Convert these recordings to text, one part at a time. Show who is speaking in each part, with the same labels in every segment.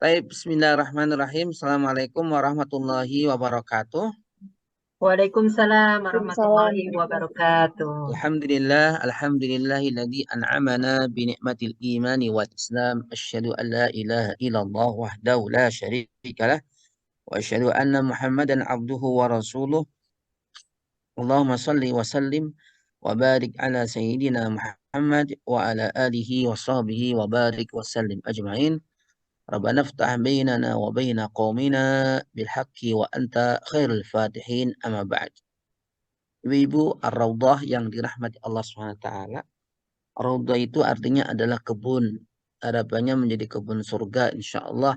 Speaker 1: Baik, bismillahirrahmanirrahim. Assalamualaikum warahmatullahi wabarakatuh.
Speaker 2: Waalaikumsalam
Speaker 3: Waalaikumsalam
Speaker 2: warahmatullahi wabarakatuh.
Speaker 1: Alhamdulillahilladzi an'amana bi ni'matil imani wal islam. Asyhadu an la ilaha illallah wahdahu la syarika lah wa asyhadu anna Muhammadan abduhu wa rasuluh. Allahumma salli wa sallim wa barik ala sayyidina Muhammad wa ala alihi wa sahbihi wa barik wa sallim ajma'in. Rabbana ftah bainana wa baina qaumina bil haqqi wa anta khairul fatihin amma ba'd. Ibu-ibu ar-raudhah yang dirahmati Allah SWT. Raudhah itu artinya adalah kebun. Harapannya menjadi kebun surga insya Allah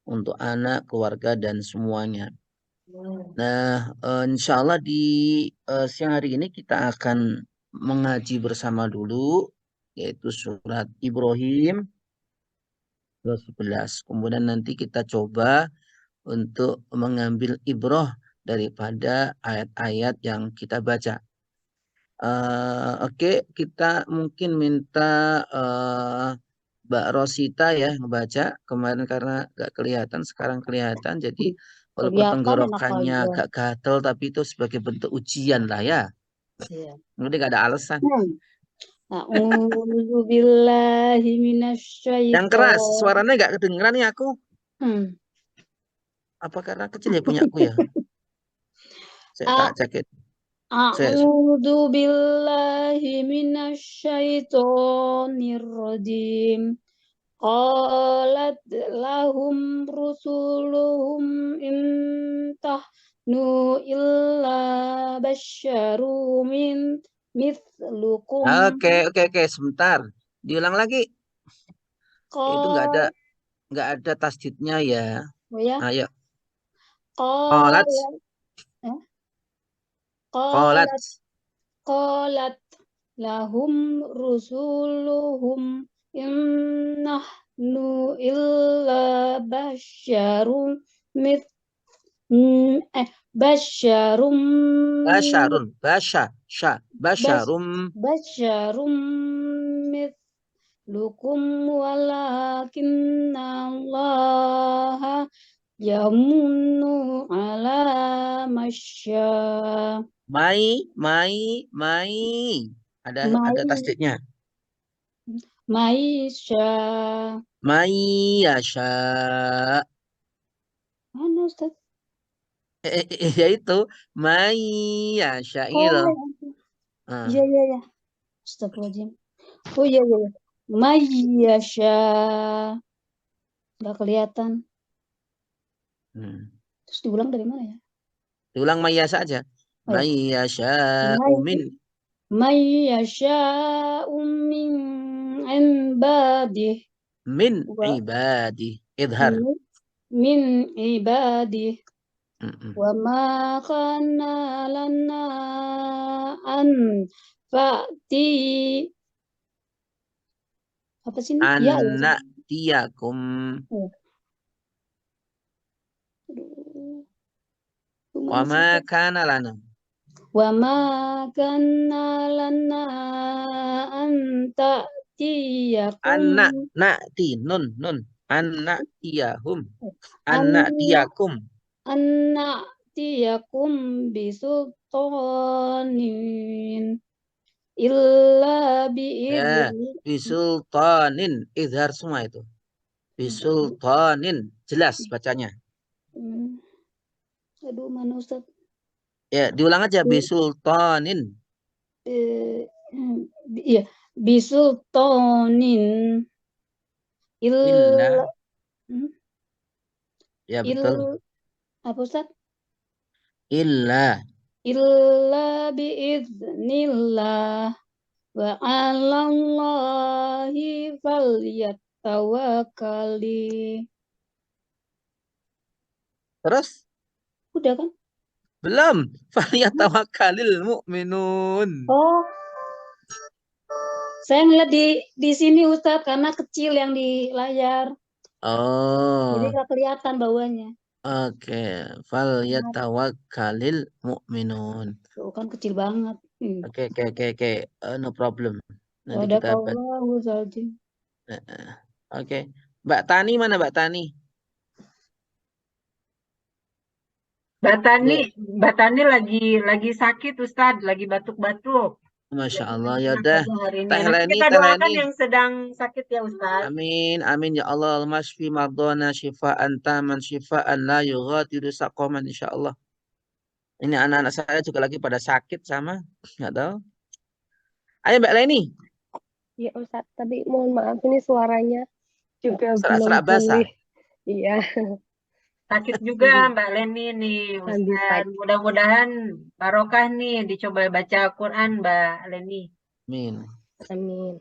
Speaker 1: untuk anak, keluarga dan semuanya. Nah, insya Allah di siang hari ini kita akan mengaji bersama dulu, yaitu surat Ibrahim 11. Kemudian nanti kita coba untuk mengambil ibrah daripada ayat-ayat yang kita baca. Oke, kita mungkin minta Mbak Rosita ya ngebaca kemarin karena gak kelihatan, sekarang kelihatan. Jadi walaupun
Speaker 3: Kelihatan enak
Speaker 1: tenggorokannya
Speaker 3: aja.
Speaker 1: agak gatel, tapi itu sebagai bentuk ujian lah ya.
Speaker 3: Iya.
Speaker 1: Jadi gak ada alasan.
Speaker 3: A'udzu billahi
Speaker 1: Yang keras,
Speaker 3: minasyaiton.
Speaker 1: suaranya gak kedengeran nih aku.
Speaker 3: Hmm.
Speaker 1: Apa karena kecil ya punyaku ya? Saya tak cek itu.
Speaker 3: A'udzu billahi minasyaitonir rajim. Qalat lahum rusuluhum intahnu illa basyarum mithlukum.
Speaker 1: Oke, sebentar. Diulang lagi. Itu
Speaker 3: Qal
Speaker 1: nggak ada tasdidnya ya.
Speaker 3: Oh ya,
Speaker 1: Ayo.
Speaker 3: qalat
Speaker 1: Qalat,
Speaker 3: eh?
Speaker 1: qalat.
Speaker 3: qalat qalat lahum rusuluhum innahnu illa basyarum mit basyarum
Speaker 1: Basyarun,
Speaker 3: bas
Speaker 1: basyarum.
Speaker 3: basyarum mitlukum walakinna Allah yamunnu ala masya
Speaker 1: Mai. Ada tasdidnya.
Speaker 3: maisha.
Speaker 1: Mai yasha.
Speaker 3: Mana Ustaz?
Speaker 1: Ya itu. Mai yasha ini
Speaker 3: Oh
Speaker 1: loh.
Speaker 3: iya iya. Astagfirullahaladzim. Oh iya. Mayyasha. Nggak kelihatan. Terus diulang dari mana ya?
Speaker 1: Diulang mai yasha aja.
Speaker 3: Oh, ya.
Speaker 1: Mai yasha umin.
Speaker 3: Mayyasha min ibadih.
Speaker 1: Min ibadi. Idhar.
Speaker 3: Min ibadih. Wa ma kana lana an fa'ti apa sih ini? Ya,
Speaker 1: Anak tiakum. Wa ma kana lana.
Speaker 3: Wa ma kana lana an ta'tiyakum.
Speaker 1: Anak na'ti nun. Anak tiyahum. Anak tiyakum.
Speaker 3: Anak tiyakum bisultanin illa biizni.
Speaker 1: Bisultanin. Izhar semua itu. Bisultanin. Jelas bacanya.
Speaker 3: Aduh, mana Ustaz?
Speaker 1: Ya, diulang aja. Bisultanin.
Speaker 3: Iya. Bisultanin
Speaker 1: Illa. Ya, betul.
Speaker 3: Apa Ustaz?
Speaker 1: Illa
Speaker 3: biiznillah wa 'alallahi falyatawakkali.
Speaker 1: Terus?
Speaker 3: Udah kan?
Speaker 1: Belum. Falyatawakkalil mu'minun.
Speaker 3: Oh. Saya ngeliat di sini Ustaz karena kecil yang di layar.
Speaker 1: Oh.
Speaker 3: Jadi nggak kelihatan bawahnya.
Speaker 1: Oke, falyatawakkalil mu'minun.
Speaker 3: Tuh kan kecil banget.
Speaker 1: Oke. No problem. Nanti
Speaker 3: Ada
Speaker 1: kita
Speaker 3: Allah.
Speaker 1: Oke. Mbak Tani mana Mbak Tani?
Speaker 2: Mbak Tani lagi sakit Ustadz, lagi batuk-batuk.
Speaker 1: Masya
Speaker 2: Jadi
Speaker 1: Allah,
Speaker 2: nggak
Speaker 1: ya
Speaker 2: enak
Speaker 1: udah.
Speaker 2: aja hari ini.
Speaker 1: Teh
Speaker 2: Nanti
Speaker 1: Leni,
Speaker 2: kita
Speaker 1: Teh
Speaker 2: doakan
Speaker 1: Leni.
Speaker 2: yang sedang sakit ya Ustadz.
Speaker 1: Amin, amin ya Allah. Masfi mardona syifaan taman syifaan la yughadiru saqaman insya Allah. Ini anak-anak saya juga lagi pada sakit sama, nggak tahu. Ayo Mbak Leni,
Speaker 4: Ya Ustadz, tapi mohon maaf ini suaranya juga belum
Speaker 1: serak-serak basah.
Speaker 4: pulih. Iya,
Speaker 2: Sakit juga Mbak Leni nih
Speaker 4: lagi
Speaker 2: Ustadz.
Speaker 4: sakit.
Speaker 2: Mudah-mudahan barokah nih dicoba baca Quran Mbak Leni.
Speaker 1: Amin.
Speaker 4: Amin.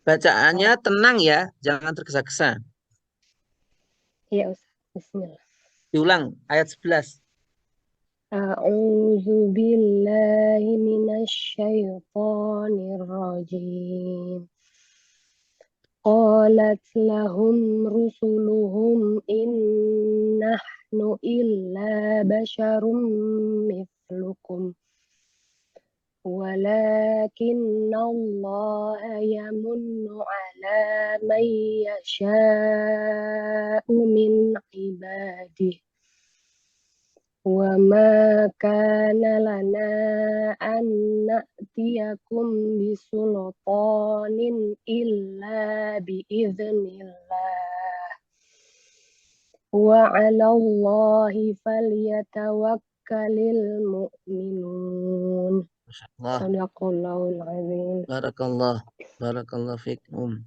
Speaker 1: Bacaannya tenang ya, jangan tergesa-gesa.
Speaker 4: Iya Ustadz, Bismillah.
Speaker 1: Diulang ayat 11.
Speaker 4: A'udzu billahi minasyaitonir rajim. Qalat lahum rusuluhum in nahnu illa basyarum mithlukum. ولكن الله يمن على من يشاء من عباده وما كان لنا أن نأتيكم بسلطان إلا بإذن الله وعلى الله فليتوكل المؤمنون.
Speaker 1: Masya Allah.
Speaker 4: Sadaqallahul azim.
Speaker 1: Barakallah fikum.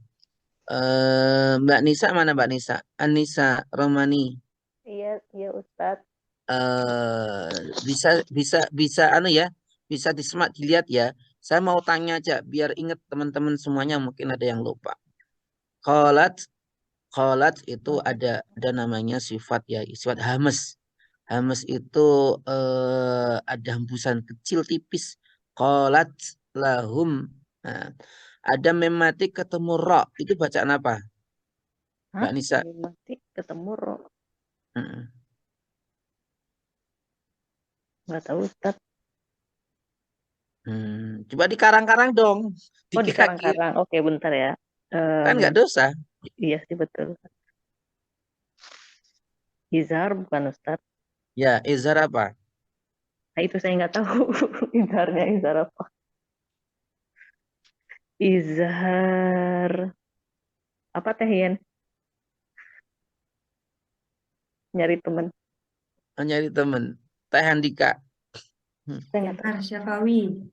Speaker 1: Mbak Nisa mana Mbak Nisa? Anissa Romani.
Speaker 4: Iya, iya Ustadz.
Speaker 1: Bisa anu ya, bisa disimak dilihat ya. Saya mau tanya aja biar ingat teman-teman semuanya, mungkin ada yang lupa. Qalat itu ada namanya sifat ya, sifat hamas. Hamas itu ada hembusan kecil tipis. Qalat lahum. Nah, ada mematik ketemu ro. Itu bacaan apa? Mbak Nisa.
Speaker 4: Mati ketemu roh.
Speaker 1: Mm-mm.
Speaker 4: Nggak tahu Ustadz.
Speaker 1: Coba dikarang-karang dong.
Speaker 4: Oh, di
Speaker 1: Dikira-kira.
Speaker 4: karang-karang. Oke, bentar ya.
Speaker 1: Kan nggak dosa.
Speaker 4: Iya sih, betul. Izhar bukan Ustadz.
Speaker 1: Ya, izhar apa?
Speaker 4: Nah, itu saya nggak tahu. Izharnya izhar apa? Izhar apa Teh Yen? Nyari teman.
Speaker 1: Nyari temen. Teh Handika.
Speaker 4: Saya nggak tahu.
Speaker 2: Syafawi.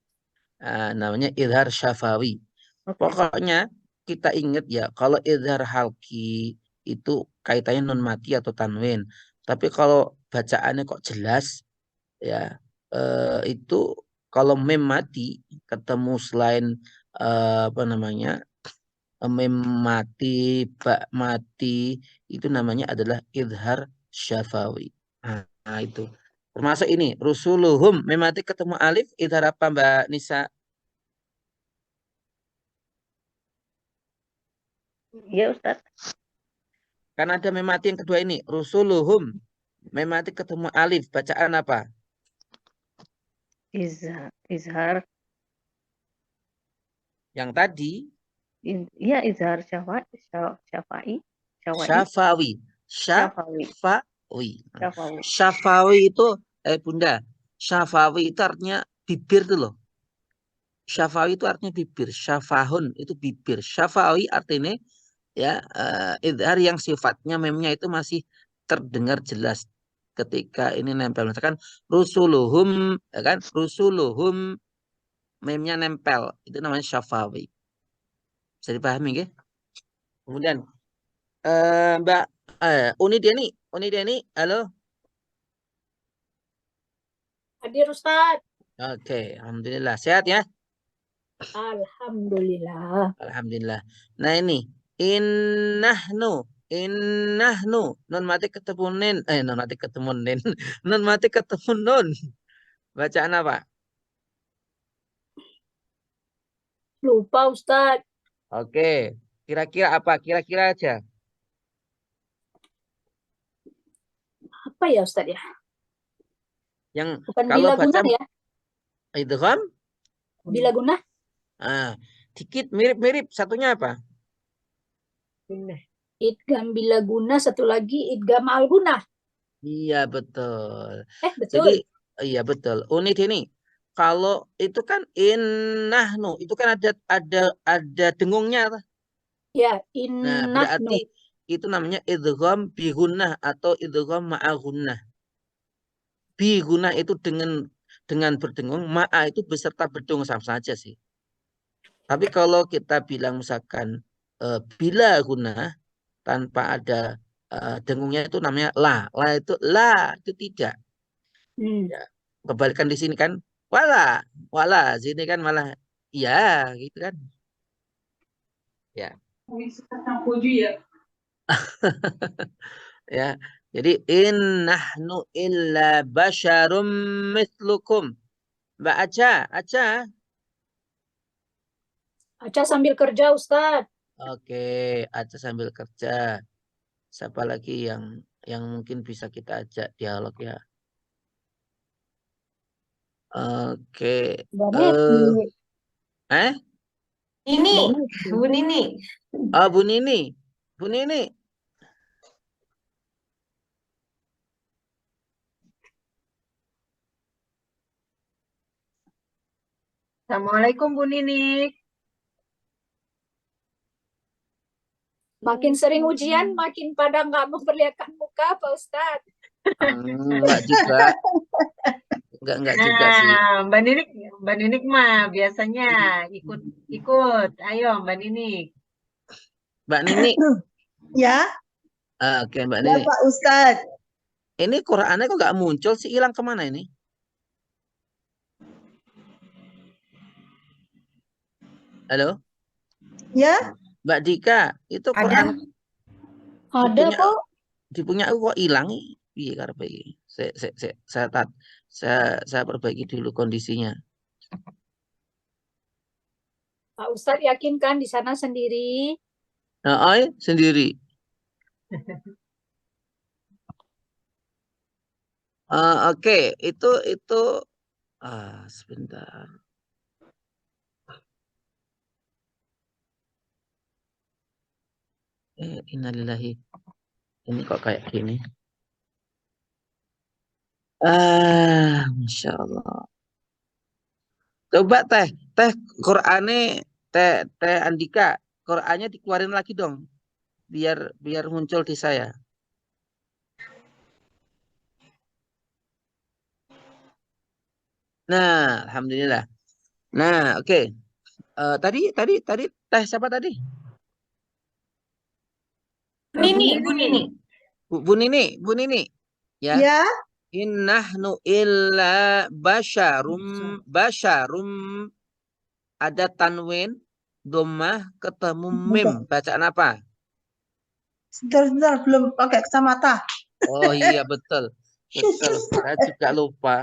Speaker 1: Namanya izhar syafawi.
Speaker 4: Oke.
Speaker 1: Pokoknya kita ingat ya, kalau izhar halki itu kaitannya non mati atau tanwin. Tapi kalau bacaannya kok jelas ya, itu kalau mem mati ketemu selain apa namanya, mem mati, ba mati, itu namanya adalah izhar syafawi. Nah, itu. Termasuk ini, rusuluhum mem mati ketemu alif, izhar apa Mbak Nisa?
Speaker 4: Iya Ustadz.
Speaker 1: Kan ada mem mati yang kedua ini, rusuluhum. Mem mati ketemu alif, bacaan apa?
Speaker 4: Izhar.
Speaker 1: Yang tadi
Speaker 4: Iya, izhar syafai.
Speaker 1: syafawi.
Speaker 4: Syafawi.
Speaker 1: Syafawi.
Speaker 4: Syafawi.
Speaker 1: Syafawi itu Bunda, syafawi itu artinya bibir tuh loh. Syafawi itu artinya bibir, syafahun itu bibir. Syafawi artinya ya idhar yang sifatnya memnya itu masih terdengar jelas ketika ini nempel. Misalkan rusuluhum, ya kan? Rusuluhum memnya nempel, itu namanya syafawi. Bisa dipahami nggih? Kemudian Mbak Uni Deni, halo.
Speaker 3: Hadir Ustadz.
Speaker 1: Oke, alhamdulillah sehat ya.
Speaker 3: Alhamdulillah.
Speaker 1: Alhamdulillah. Nah ini innahnu nun mati ketemu nin, nun mati ketemu nin, nun mati ketemu nun. Bacaan apa?
Speaker 3: Lupa Ustadz.
Speaker 1: Oke, kira-kira apa? Kira-kira aja.
Speaker 3: Apa ya Ustadz ya?
Speaker 1: Yang
Speaker 3: Bukan
Speaker 1: kalau
Speaker 3: bila
Speaker 1: baca
Speaker 3: guna ya?
Speaker 1: idgham,
Speaker 3: Bila guna?
Speaker 1: dikit mirip-mirip. Satunya apa?
Speaker 3: Idgham bila guna, satu lagi idgham al guna.
Speaker 1: Iya betul.
Speaker 5: Betul.
Speaker 1: Jadi iya betul. Unit ini kalau itu kan innahnu itu kan ada dengungnya.
Speaker 5: Ya,
Speaker 1: Nah,
Speaker 5: innahnu.
Speaker 1: berarti itu namanya idgham bi gunnah atau idgham ma'a gunnah. Bi gunnah itu dengan berdengung, ma'a itu beserta berdengung sama saja sih. Tapi kalau kita bilang misalkan bila gunnah tanpa ada dengungnya itu namanya la. La itu tidak.
Speaker 5: Hmm.
Speaker 1: Ya. Kebalikan di sini kan wala sini kan malah iya gitu kan. Ya. Ya. Jadi innahnu illa basyarum mithlukum. Mbak Aca.
Speaker 5: Aca sambil kerja, Ustadz.
Speaker 1: Oke, Aca sambil kerja. Siapa lagi yang mungkin bisa kita ajak dialog ya? Oke. Eh?
Speaker 2: Ini, Bu Nini.
Speaker 1: Oh, Bu Nini. Bu Nini.
Speaker 2: Assalamualaikum Bu Nini.
Speaker 5: Makin sering ujian, makin pada nggak memperlihatkan muka, Pak Ustadz.
Speaker 1: Enggak juga. Enggak juga sih.
Speaker 2: Nah, Mbak Ninik mah biasanya ikut. Ayo Mbak Ninik.
Speaker 1: Mbak Nini.
Speaker 6: Ya,
Speaker 1: Oke, Mbak
Speaker 6: ya
Speaker 1: Nini.
Speaker 6: Pak Ustadz.
Speaker 1: Ini Qurannya kok nggak muncul sih? Hilang kemana ini? Halo?
Speaker 6: Ya,
Speaker 1: Mbak Dika, itu Quran
Speaker 3: Ada kok.
Speaker 1: dipunya aku kok hilang. Iya, karena iki. Saya perbaiki dulu kondisinya.
Speaker 5: Pak Ustadz yakin kan di sana sendiri?
Speaker 1: Nah, sendiri. Oke, itu sebentar. Innalillahi. Ini kok kayak gini. Masya Allah. Coba teh Qur'ane teh Andika, Qur'annya dikeluarin lagi dong, biar muncul di saya. Nah, alhamdulillah. Nah, oke. Tadi teh siapa tadi?
Speaker 2: Bu Nini.
Speaker 1: Bu Nini. Ya.
Speaker 6: ya,
Speaker 1: Innahnu illa basyarum ada tanwin dhammah ketemu mim. Bacaan apa?
Speaker 6: sebentar belum pakai kacamata.
Speaker 1: Oh iya betul. Saya juga lupa.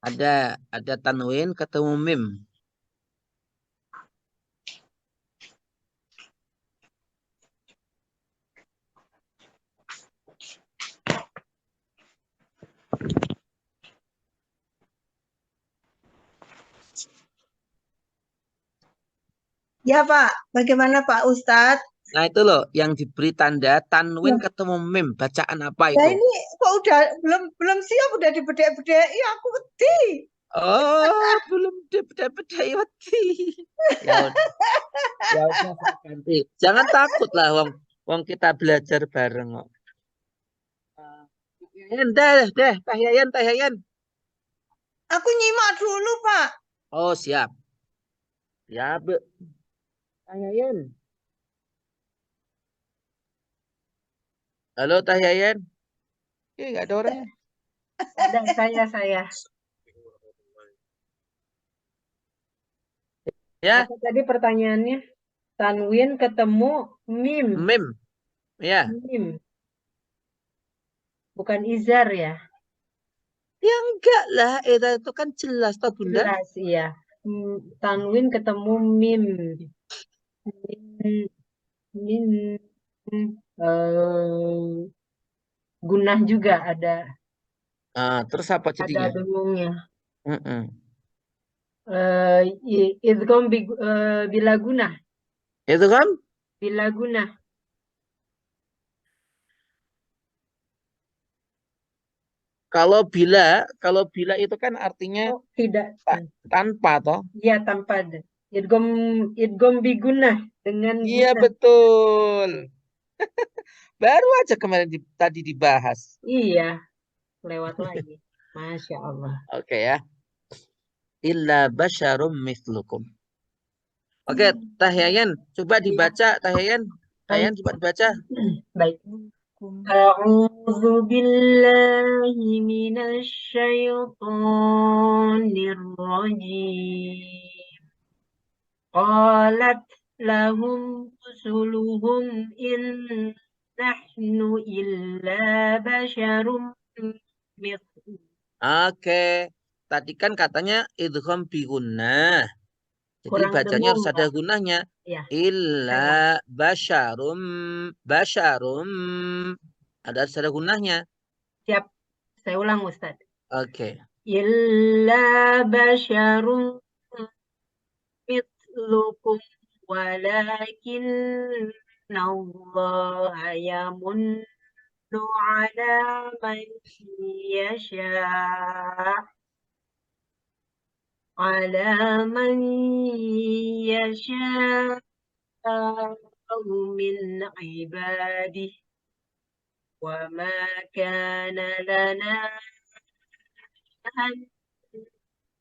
Speaker 1: Ada tanwin ketemu mim.
Speaker 6: Ya Pak, bagaimana Pak Ustadz?
Speaker 1: Nah itu loh yang diberi tanda tanwin ketemu mim. Bacaan apa
Speaker 6: Nah
Speaker 1: itu?
Speaker 6: ini kok udah belum siap udah dibedek-bedeki aku wedi.
Speaker 1: Oh, belum dibedai Ya udah, saya ganti. Jangan takut lah, wong kita belajar bareng kok. Teh Yayan.
Speaker 6: Aku nyimak dulu Pak.
Speaker 1: Oh, siap. Ya, Bu. Teh Yayan. Halo, Teh Yayan. Nggak ada orangnya.
Speaker 2: Ada saya.
Speaker 1: Ya,
Speaker 2: Apa tadi pertanyaannya? Tanwin ketemu mim.
Speaker 1: mim. Ya.
Speaker 2: Mim. Bukan izar ya?
Speaker 1: Ya enggak lah, itu kan jelas toh Bunda.
Speaker 2: Jelas ya. Tanwin ketemu mim. Mim. Gunah juga ada.
Speaker 1: Terus apa jadinya?
Speaker 2: Ada dengungnya.
Speaker 1: Mm-mm.
Speaker 2: Idgham bila gunah.
Speaker 1: Idgham
Speaker 2: bila guna.
Speaker 1: kalau bila itu kan artinya
Speaker 2: Oh, tidak.
Speaker 1: tanpa toh.
Speaker 2: Ya, tanpa ada. Idgham biguna dengan
Speaker 1: Iya
Speaker 2: guna.
Speaker 1: betul. Baru aja kemarin tadi dibahas.
Speaker 2: Iya, lewat lagi. Masya Allah.
Speaker 1: Oke ya. Illa basyarum mislukum. Oke, Tahyayan, coba dibaca Tahyayan. Tahyayan coba dibaca.
Speaker 2: Baik. A'udzu billahi minasy syaithanir rajim. Qalat lahum rusuluhum in nahnu illa basyarum mithlukum.
Speaker 1: Oke. Tadi kan katanya idgham bi gunnah. Jadi
Speaker 2: Kurang
Speaker 1: bacanya harus
Speaker 2: dengung,
Speaker 1: ada
Speaker 2: Pak.
Speaker 1: gunahnya.
Speaker 2: Ya,
Speaker 1: Illa basyarum harus ada gunahnya.
Speaker 2: siap. Saya ulang, Ustaz.
Speaker 1: Oke.
Speaker 2: Illa basyarum mithlukum walakin Allah yamunnu ala man yasha ala man yasha min ibadihi wa ma kana lana an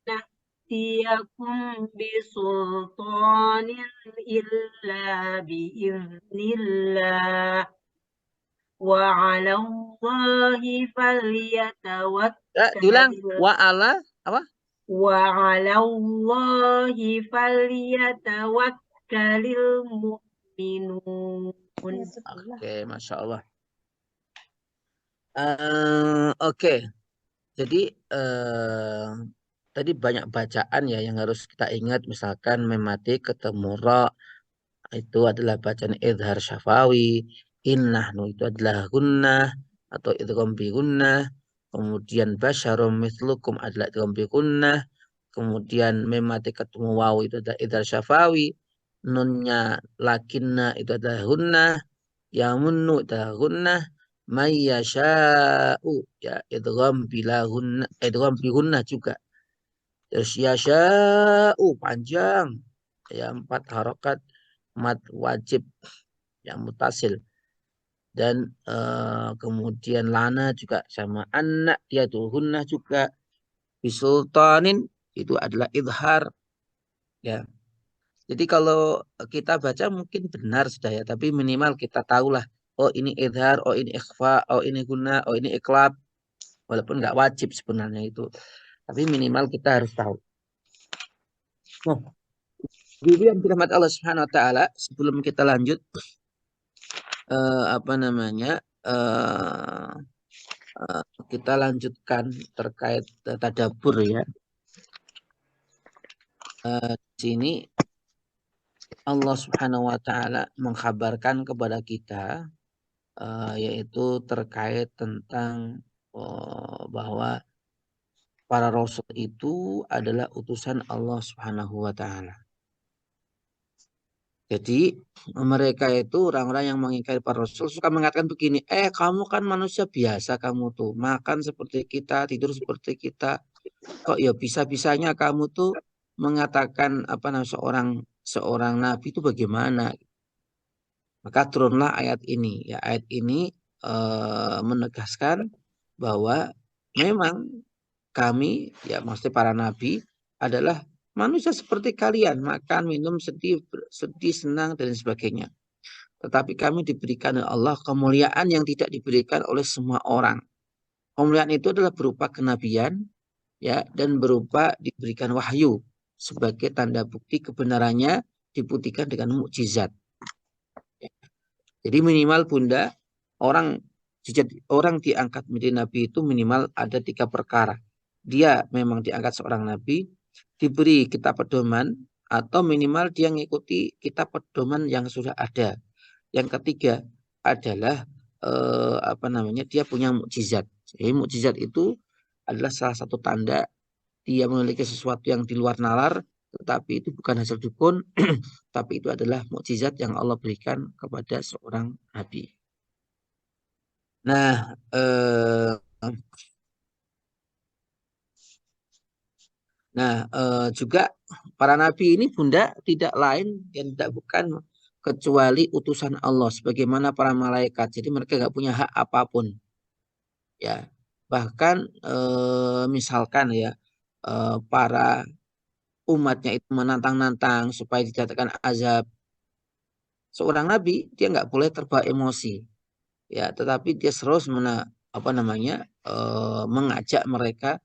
Speaker 2: na'tiyakum bisultanin illa biiznillah wa 'ala Allahi
Speaker 1: Diulang.
Speaker 2: falyatawakkalul
Speaker 1: Wa ala apa?
Speaker 2: wa 'ala Allahi falyatawakkalil mu'minun.
Speaker 1: Oke, Masya Allah. Oke. Jadi tadi banyak bacaan ya yang harus kita ingat. Misalkan memati ketemu ra itu adalah bacaan idhar syafawi. Innahnu itu adalah gunnah atau idgham bi gunnah. Kemudian basyarum mislukum adalah idgham bi gunnah. Kemudian memati ketemu waw itu adalah idhar syafawi. Nunnya lakinna itu adalah gunnah. Yamunnu itu adalah gunnah. Mayyasha'u ya idgham bila gunnah, idgham bi gunnah juga. Terus yasha'u panjang ya 4 harokat mad wajib yang mutasil. Dan kemudian lana juga sama anak dia tuh gunnah juga. Bisultanin itu adalah idhar ya. Jadi kalau kita baca mungkin benar sudah ya, tapi minimal kita tahulah oh ini idhar, oh ini ikhfa, oh ini gunnah, oh ini iklab. Walaupun nggak wajib sebenarnya itu. Tapi minimal kita harus tahu. Nah, Ibu yang dirahmati Allah Subhanahu wa taala, sebelum kita lanjut kita lanjutkan terkait tadabbur ya. Di sini Allah Subhanahu wa taala mengkhabarkan kepada kita yaitu terkait tentang bahwa para rasul itu adalah utusan Allah Subhanahu wa taala. Jadi mereka itu orang-orang yang mengingkari para rasul suka mengatakan begini, kamu kan manusia biasa, kamu tuh makan seperti kita, tidur seperti kita, kok ya bisa-bisanya kamu tuh mengatakan seorang nabi itu bagaimana? Maka turunlah ayat ini. Ya, ayat ini menegaskan bahwa memang kami, ya maksudnya para nabi adalah manusia seperti kalian, makan, minum, sedih, senang, dan sebagainya. Tetapi kami diberikan oleh Allah kemuliaan yang tidak diberikan oleh semua orang. Kemuliaan itu adalah berupa kenabian, ya, dan berupa diberikan wahyu sebagai tanda bukti kebenarannya dibuktikan dengan mukjizat. Jadi minimal Bunda, orang diangkat menjadi nabi itu minimal ada 3 perkara. Dia memang diangkat seorang nabi, diberi kitab pedoman, atau minimal dia mengikuti kitab pedoman yang sudah ada. Yang ketiga adalah dia punya mukjizat. Jadi mukjizat itu adalah salah satu tanda dia memiliki sesuatu yang di luar nalar tetapi itu bukan hasil dukun, tapi itu adalah mukjizat yang Allah berikan kepada seorang nabi. Nah, juga para nabi ini Bunda tidak lain dan tidak bukan kecuali utusan Allah sebagaimana para malaikat. Jadi mereka nggak punya hak apapun. Ya, bahkan misalkan ya para umatnya itu menantang-nantang supaya dijatuhkan azab. Seorang nabi dia nggak boleh terbawa emosi, ya, tetapi dia terus mengajak mereka,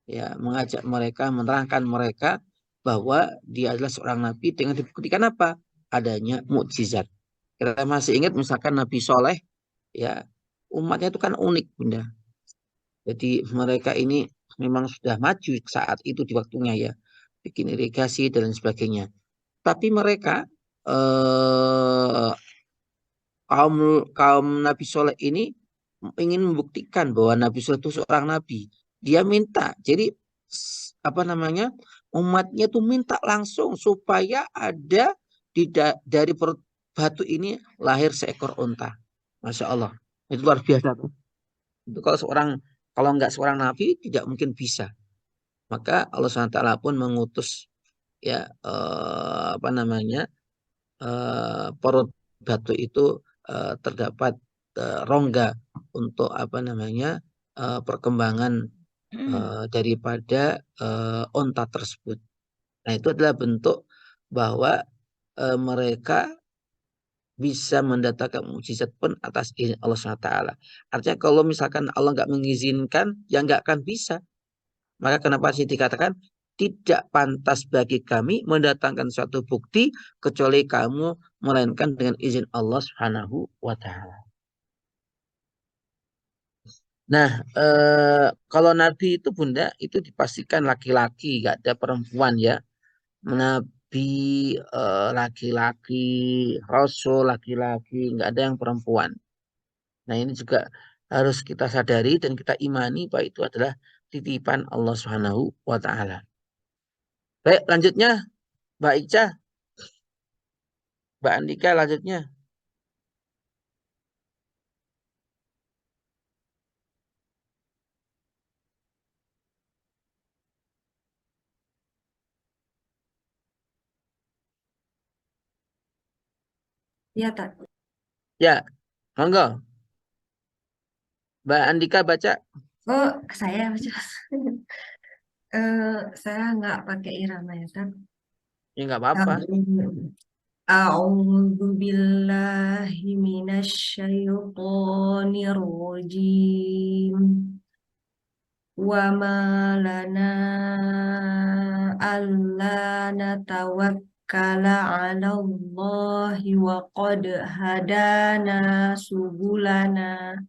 Speaker 1: ya, menerangkan mereka bahwa dia adalah seorang nabi dengan dibuktikan apa? Adanya mukjizat. Kita masih ingat misalkan Nabi Soleh, ya, umatnya itu kan unik Bunda. Jadi mereka ini memang sudah maju saat itu di waktunya ya, bikin irigasi dan lain sebagainya. Tapi mereka eh, kaum kaum Nabi Soleh ini ingin membuktikan bahwa Nabi Soleh itu seorang nabi. Dia minta, jadi umatnya tuh minta langsung supaya ada dari perut batu ini lahir seekor unta. Masya Allah, itu luar biasa tuh. Itu kalau nggak seorang nabi tidak mungkin bisa. Maka Allah SWT pun mengutus, ya, perut batu itu terdapat rongga untuk perkembangan daripada onta tersebut. Nah, itu adalah bentuk bahwa mereka bisa mendatangkan mukjizat pun atas izin Allah SWT. Artinya kalau misalkan Allah nggak mengizinkan, ya nggak akan bisa. Maka kenapa sih dikatakan tidak pantas bagi kami mendatangkan suatu bukti kecuali kamu melainkan dengan izin Allah Subhanahu wa taala. Nah, kalau nabi itu Bunda itu dipastikan laki-laki, gak ada perempuan ya. Nabi laki-laki, rasul laki-laki, nggak ada yang perempuan. Nah, ini juga harus kita sadari dan kita imani bahwa itu adalah titipan Allah Subhanahu wa taala. Baik, lanjutnya Mbak Ica, Mbak Andika lanjutnya.
Speaker 7: Ya, tak.
Speaker 1: Ya, monggo. Mbak Andika baca.
Speaker 7: Oh, saya baca. Saya nggak pakai irama ya, tak.
Speaker 1: Ya nggak apa-apa.
Speaker 7: A'udzu billahi minasyaitonir rajim. Wa ma lana alla natawakkala 'ala Allahi wa qad hadana subulana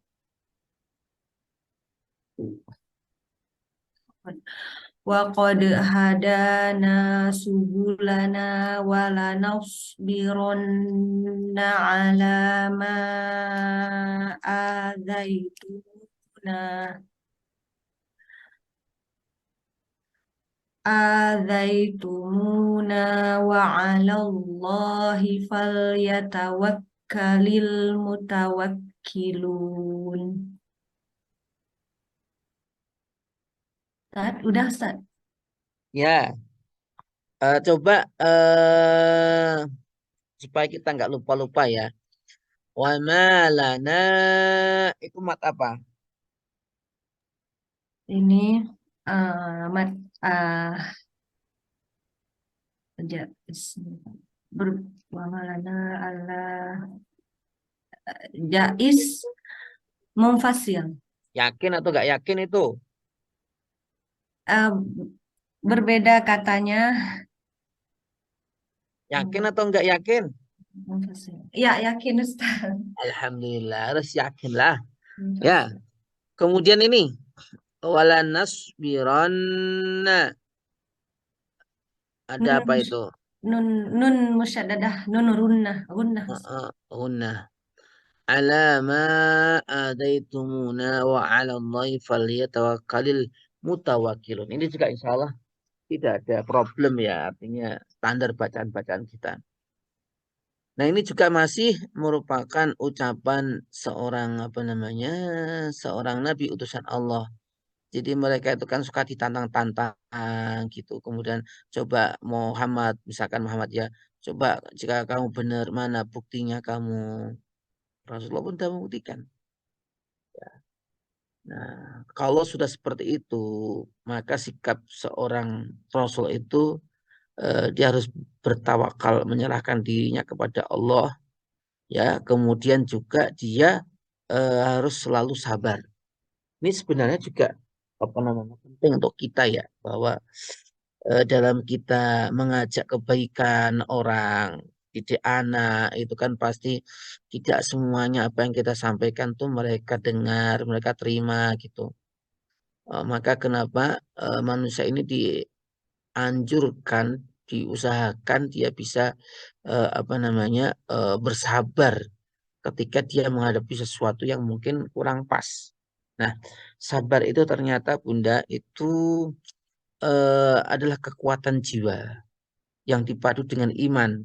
Speaker 7: wa qad hadana subulana wa lanasbirunna 'ala ma adaituna آذيتمونا وعلى الله فليتوكل المتوكلون. Ustaz, udah Ustaz.
Speaker 1: Ya, coba supaya kita nggak lupa-lupa ya. Wa ma lana itu mat apa?
Speaker 7: Ini mat berwamalana Allah jais munfasil.
Speaker 1: Yakin atau nggak yakin itu?
Speaker 7: Berbeda katanya.
Speaker 1: Yakin atau nggak yakin?
Speaker 7: Munfasil. Ya, yakin Ustaz.
Speaker 1: Alhamdulillah, harus yakinlah. Ya, kemudian ini wala nasbiranna. Ada apa itu?
Speaker 7: Nun musyaddadah, nun runnah.
Speaker 1: Gunnah. Ala ma adaitumuna wa ala Allahi falyatawakkalil mutawakkilun. Ini juga insya Allah tidak ada problem ya, artinya standar bacaan-bacaan kita. Nah, ini juga masih merupakan ucapan seorang seorang nabi utusan Allah. Jadi mereka itu kan suka ditantang-tantang gitu. Kemudian coba Muhammad, misalkan Muhammad ya, coba jika kamu benar mana buktinya kamu. Rasulullah pun sudah membuktikan. Nah, kalau sudah seperti itu, maka sikap seorang Rasul itu dia harus bertawakal, menyerahkan dirinya kepada Allah, ya. Kemudian juga dia harus selalu sabar. Ini sebenarnya juga penting untuk kita ya, bahwa dalam kita mengajak kebaikan orang, didik anak, itu kan pasti tidak semuanya apa yang kita sampaikan tuh mereka dengar, mereka terima gitu. Maka kenapa manusia ini dianjurkan, diusahakan dia bisa bersabar ketika dia menghadapi sesuatu yang mungkin kurang pas. Nah, sabar itu ternyata Bunda itu adalah kekuatan jiwa yang dipadu dengan iman.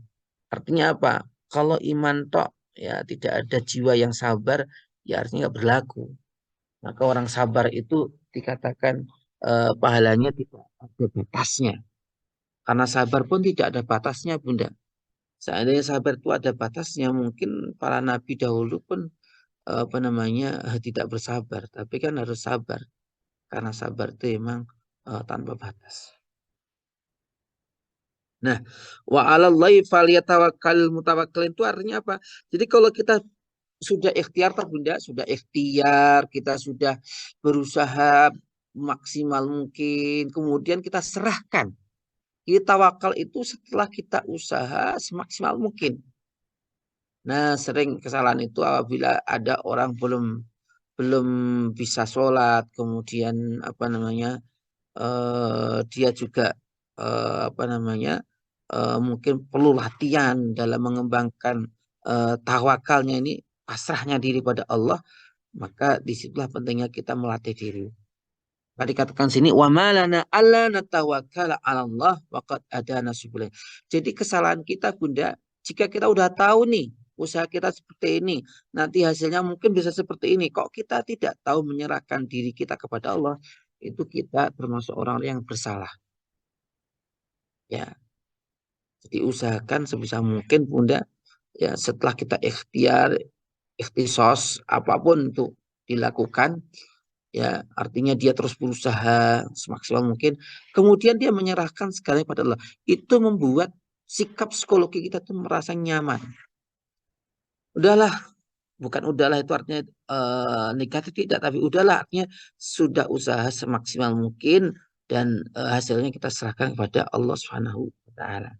Speaker 1: Artinya apa? Kalau iman tok ya tidak ada jiwa yang sabar, ya artinya nggak berlaku. Maka orang sabar itu dikatakan pahalanya tidak ada batasnya. Karena sabar pun tidak ada batasnya, Bunda. Seandainya sabar itu ada batasnya, mungkin para nabi dahulu pun tidak bersabar. Tapi kan harus sabar. Karena sabar itu memang tanpa batas. Nah, wa 'alallahi falyatawakkalul mutawakkilin itu artinya apa? Jadi kalau kita sudah ikhtiar Bunda, sudah ikhtiar, kita sudah berusaha maksimal mungkin, kemudian kita serahkan. Jadi tawakal itu setelah kita usaha semaksimal mungkin. Nah, sering kesalahan itu apabila ada orang belum bisa sholat, kemudian dia juga mungkin perlu latihan dalam mengembangkan tawakalnya ini, pasrahnya diri pada Allah, maka disitulah pentingnya kita melatih diri. Tadi katakan sini wa malana alla natawakkala 'ala Allah wa qad adana subul. Jadi kesalahan kita Bunda, jika kita udah tahu nih usaha kita seperti ini, nanti hasilnya mungkin bisa seperti ini, kok kita tidak tahu menyerahkan diri kita kepada Allah, itu kita termasuk orang yang bersalah. Ya. Jadi usahakan sebisa mungkin Bunda, ya setelah kita ikhtisos apapun itu dilakukan, ya artinya dia terus berusaha semaksimal mungkin, kemudian dia menyerahkan segalanya pada Allah. Itu membuat sikap psikologi kita tuh merasa nyaman. Udahlah, bukan udahlah itu artinya negatif tidak, tapi udahlah artinya sudah usaha semaksimal mungkin dan hasilnya kita serahkan kepada Allah Subhanahu wa taala.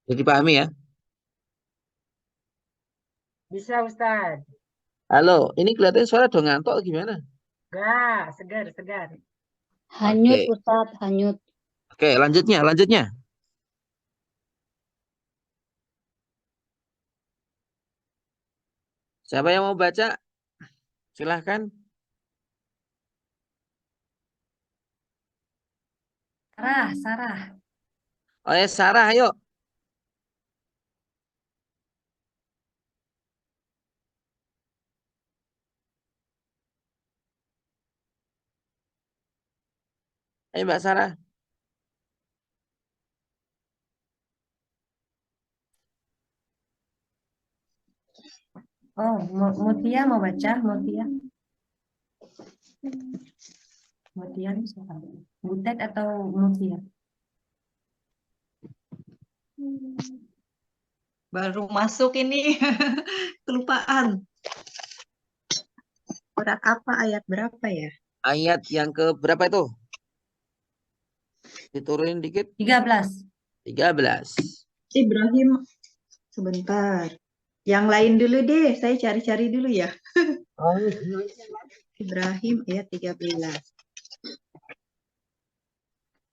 Speaker 1: Jadi pahami ya?
Speaker 2: Bisa Ustaz.
Speaker 1: Halo, ini kelihatannya suara udah ngantuk gimana?
Speaker 2: Enggak, segar.
Speaker 3: Hanyut
Speaker 1: Oke.
Speaker 3: Ustadz, hanyut.
Speaker 1: Oke, lanjutnya. Siapa yang mau baca? Silahkan.
Speaker 7: Sarah.
Speaker 1: Oh ya, Sarah, ayo. Ayo Mbak Sarah.
Speaker 7: Oh, Mutia mau baca, Mutia. Mutia ini siapa? Butet atau Mutia?
Speaker 6: Baru masuk ini kelupaan. Surat apa, ayat berapa ya?
Speaker 1: Ayat yang ke berapa itu? Diturunin dikit.
Speaker 7: 13.
Speaker 1: 13.
Speaker 6: Ibrahim, sebentar. Yang lain dulu deh, saya cari-cari dulu ya.
Speaker 1: Oh,
Speaker 6: Ibrahim ayat 13.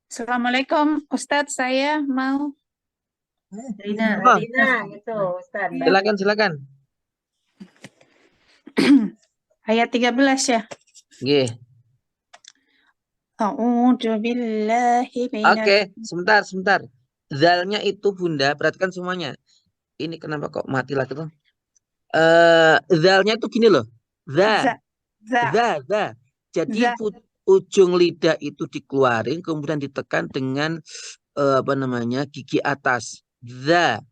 Speaker 8: Assalamualaikum, Ustadz, saya mau.
Speaker 7: Rina.
Speaker 2: Dina itu Ustaz.
Speaker 1: silakan.
Speaker 8: Ayat 13 ya.
Speaker 1: Nggih.
Speaker 8: A'udzu billahi
Speaker 1: Oke,
Speaker 8: minas
Speaker 1: sebentar. Zalnya itu Bunda, perhatikan semuanya. Ini kenapa kok mati lagi tuh? Zalnya itu gini loh.
Speaker 8: za za
Speaker 1: Za. Jadi
Speaker 8: za
Speaker 1: ujung lidah itu dikeluarin, kemudian ditekan dengan apa namanya gigi atas. Za.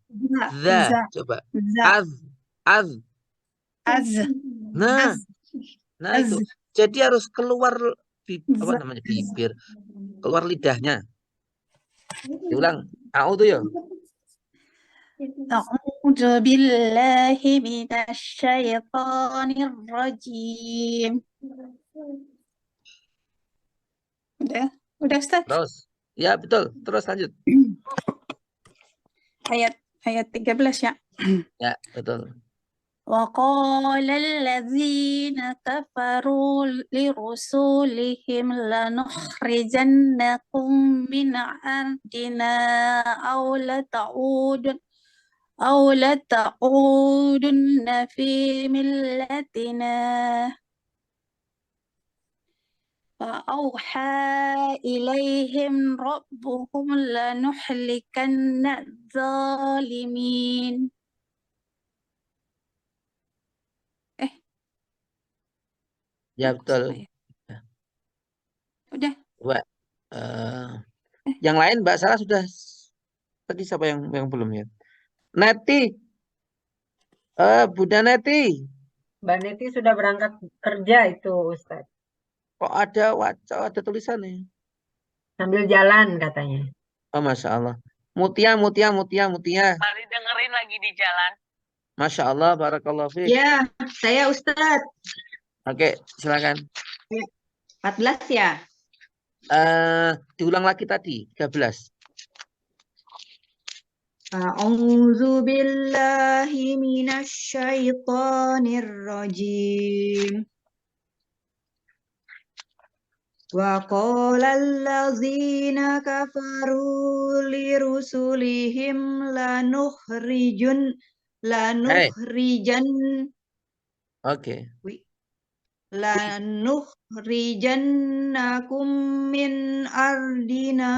Speaker 8: za
Speaker 1: Coba.
Speaker 8: za
Speaker 1: Az. Az.
Speaker 8: az
Speaker 1: Nah,
Speaker 8: az
Speaker 1: itu.
Speaker 8: az
Speaker 1: Jadi harus keluar apa
Speaker 8: za
Speaker 1: namanya bibir, keluar lidahnya. Diulang. A'udzu ya.
Speaker 8: A'udzu billahi minasyaitonir rajim. Udah Ustaz?
Speaker 1: Terus. Ya, betul. Terus lanjut.
Speaker 8: Ayat 13 ya.
Speaker 1: Ya, betul.
Speaker 8: وقال الذين كفروا لرسلهم لنخرجنكم من أرضنا أو لتعودن في ملتنا فأوحى إليهم ربهم لنهلكن الظالمين.
Speaker 1: Ya, betul.
Speaker 8: Udah.
Speaker 1: Coba. Yang lain Mbak Sarah sudah. Tadi siapa yang belum ya? Neti. Bunda Neti.
Speaker 2: Mbak Neti sudah berangkat kerja itu Ustadz.
Speaker 1: Kok ada tulisan nih?
Speaker 2: Sambil jalan katanya.
Speaker 1: Oh, Masya Allah. Mutia.
Speaker 9: Mari dengerin lagi di jalan.
Speaker 1: Masya Allah, barakallahu fiik.
Speaker 6: Ya, saya Ustadz.
Speaker 1: Oke, silakan.
Speaker 6: 14 ya?
Speaker 1: Diulang lagi tadi, 13.
Speaker 6: A'udzu billahi minasyaitonir rajim. Wa qala allazina kafaru lirusulihim lanukhrijannakum min ardina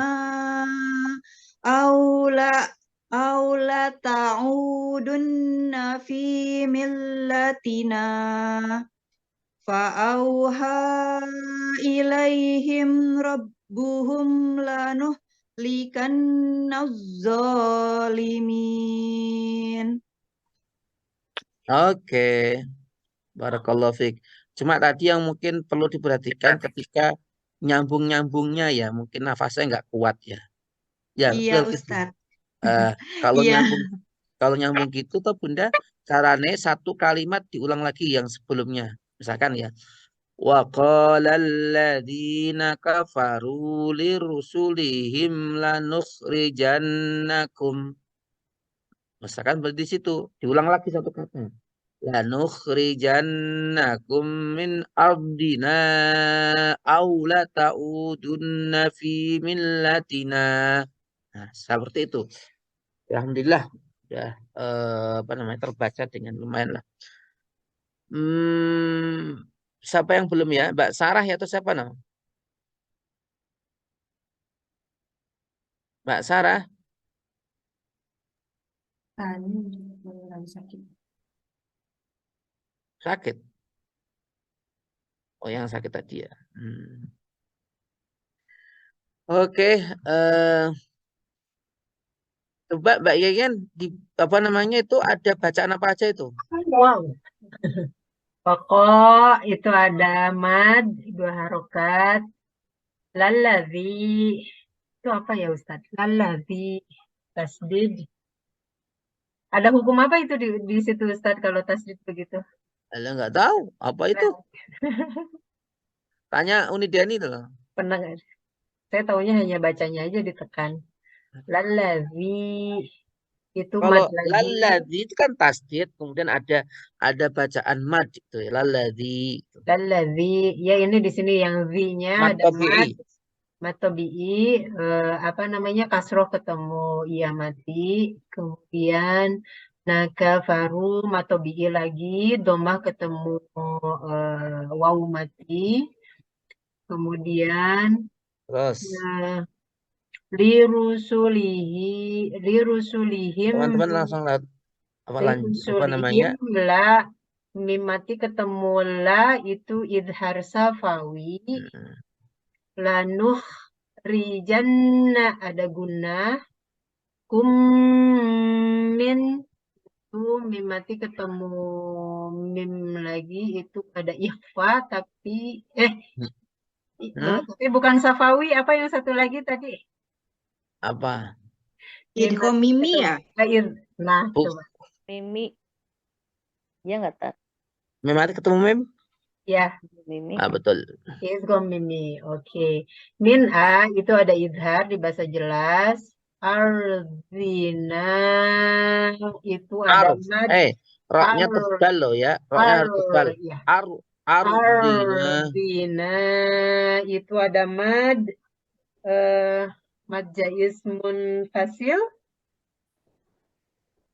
Speaker 6: aula ta'udunna fi millatina fa'auha ilaihim rabbuhum lanuhlikanna zalimin.
Speaker 1: Oke. Barakallahu fiik. Cuma tadi yang mungkin perlu diperhatikan ketika nyambung-nyambungnya ya, mungkin nafasnya nggak kuat ya. Ya,
Speaker 6: Iya,
Speaker 1: betul gitu.
Speaker 6: Ustadz.
Speaker 1: Kalau
Speaker 6: Iya.
Speaker 1: nyambung gitu tuh Bunda, caranya satu kalimat diulang lagi yang sebelumnya. Misalkan ya, wa qala alladzina kafaru lirusulihim lanukhrijannakum. Misalkan berarti di situ diulang lagi satu kata. Lanukhrijannakum min ardina aw la ta'udunna fi millatina. Nah, seperti itu. Alhamdulillah sudah apa namanya terbaca dengan lumayan lah. Siapa yang belum ya? Mbak Sarah ya atau siapa nama? Mbak Sarah?
Speaker 7: Lagi sakit.
Speaker 1: Sakit. Oh, yang sakit tadi ya. Oke, coba Mbak Yayan di apa namanya itu ada bacaan apa aja itu?
Speaker 2: Wow. Pokok itu ada mad 2 harokat. Lalladzi itu apa ya Ustadz? Lalladzi tasdid. Ada hukum apa itu di situ Ustadz kalau tasdid begitu?
Speaker 1: Alah nggak tahu apa itu. Tanya Unidiani itu loh.
Speaker 2: Pernah nggak? Saya taunya hanya bacanya aja ditekan. Lalladzi itu
Speaker 1: Kalau
Speaker 2: mad lagi.
Speaker 1: lalladzi itu kan tasdid, kemudian ada bacaan mad itu ya, lalladzi.
Speaker 2: Lalladzi ya ini di sini yang zi-nya
Speaker 1: Mad
Speaker 2: ada
Speaker 1: tabi'i.
Speaker 2: mad tabi'i, apa namanya kasroh ketemu iya mati, kemudian nakafaru mad tabi'i lagi, domah ketemu waw mati, kemudian
Speaker 1: Terus
Speaker 2: Nah, lirusulihim
Speaker 1: teman-teman langsung lihat apa namanya?
Speaker 2: la mimati ketemu la itu idhar safawi
Speaker 1: Mm-mm.
Speaker 2: lanuh rijanna ada guna kum min itu mimati ketemu mim lagi itu ada ikhfa tapi
Speaker 1: Hmm?
Speaker 2: tapi bukan safawi apa yang satu lagi tadi
Speaker 1: Apa?
Speaker 6: Idgham mimi ya?
Speaker 2: nah
Speaker 1: Bu,
Speaker 2: coba
Speaker 10: Mimi, ya nggak tak?
Speaker 1: memang ketemu mem?
Speaker 2: ya
Speaker 10: Mimi.
Speaker 1: Betul.
Speaker 2: idgham mimi oke min itu ada idhar di bahasa jelas arzina itu ada mad
Speaker 1: Roknya
Speaker 2: ar
Speaker 1: tebal loh ya. Roknya harus tebal.
Speaker 2: ya
Speaker 1: Ardina.
Speaker 2: ardina itu ada mad mad jaiz munfasil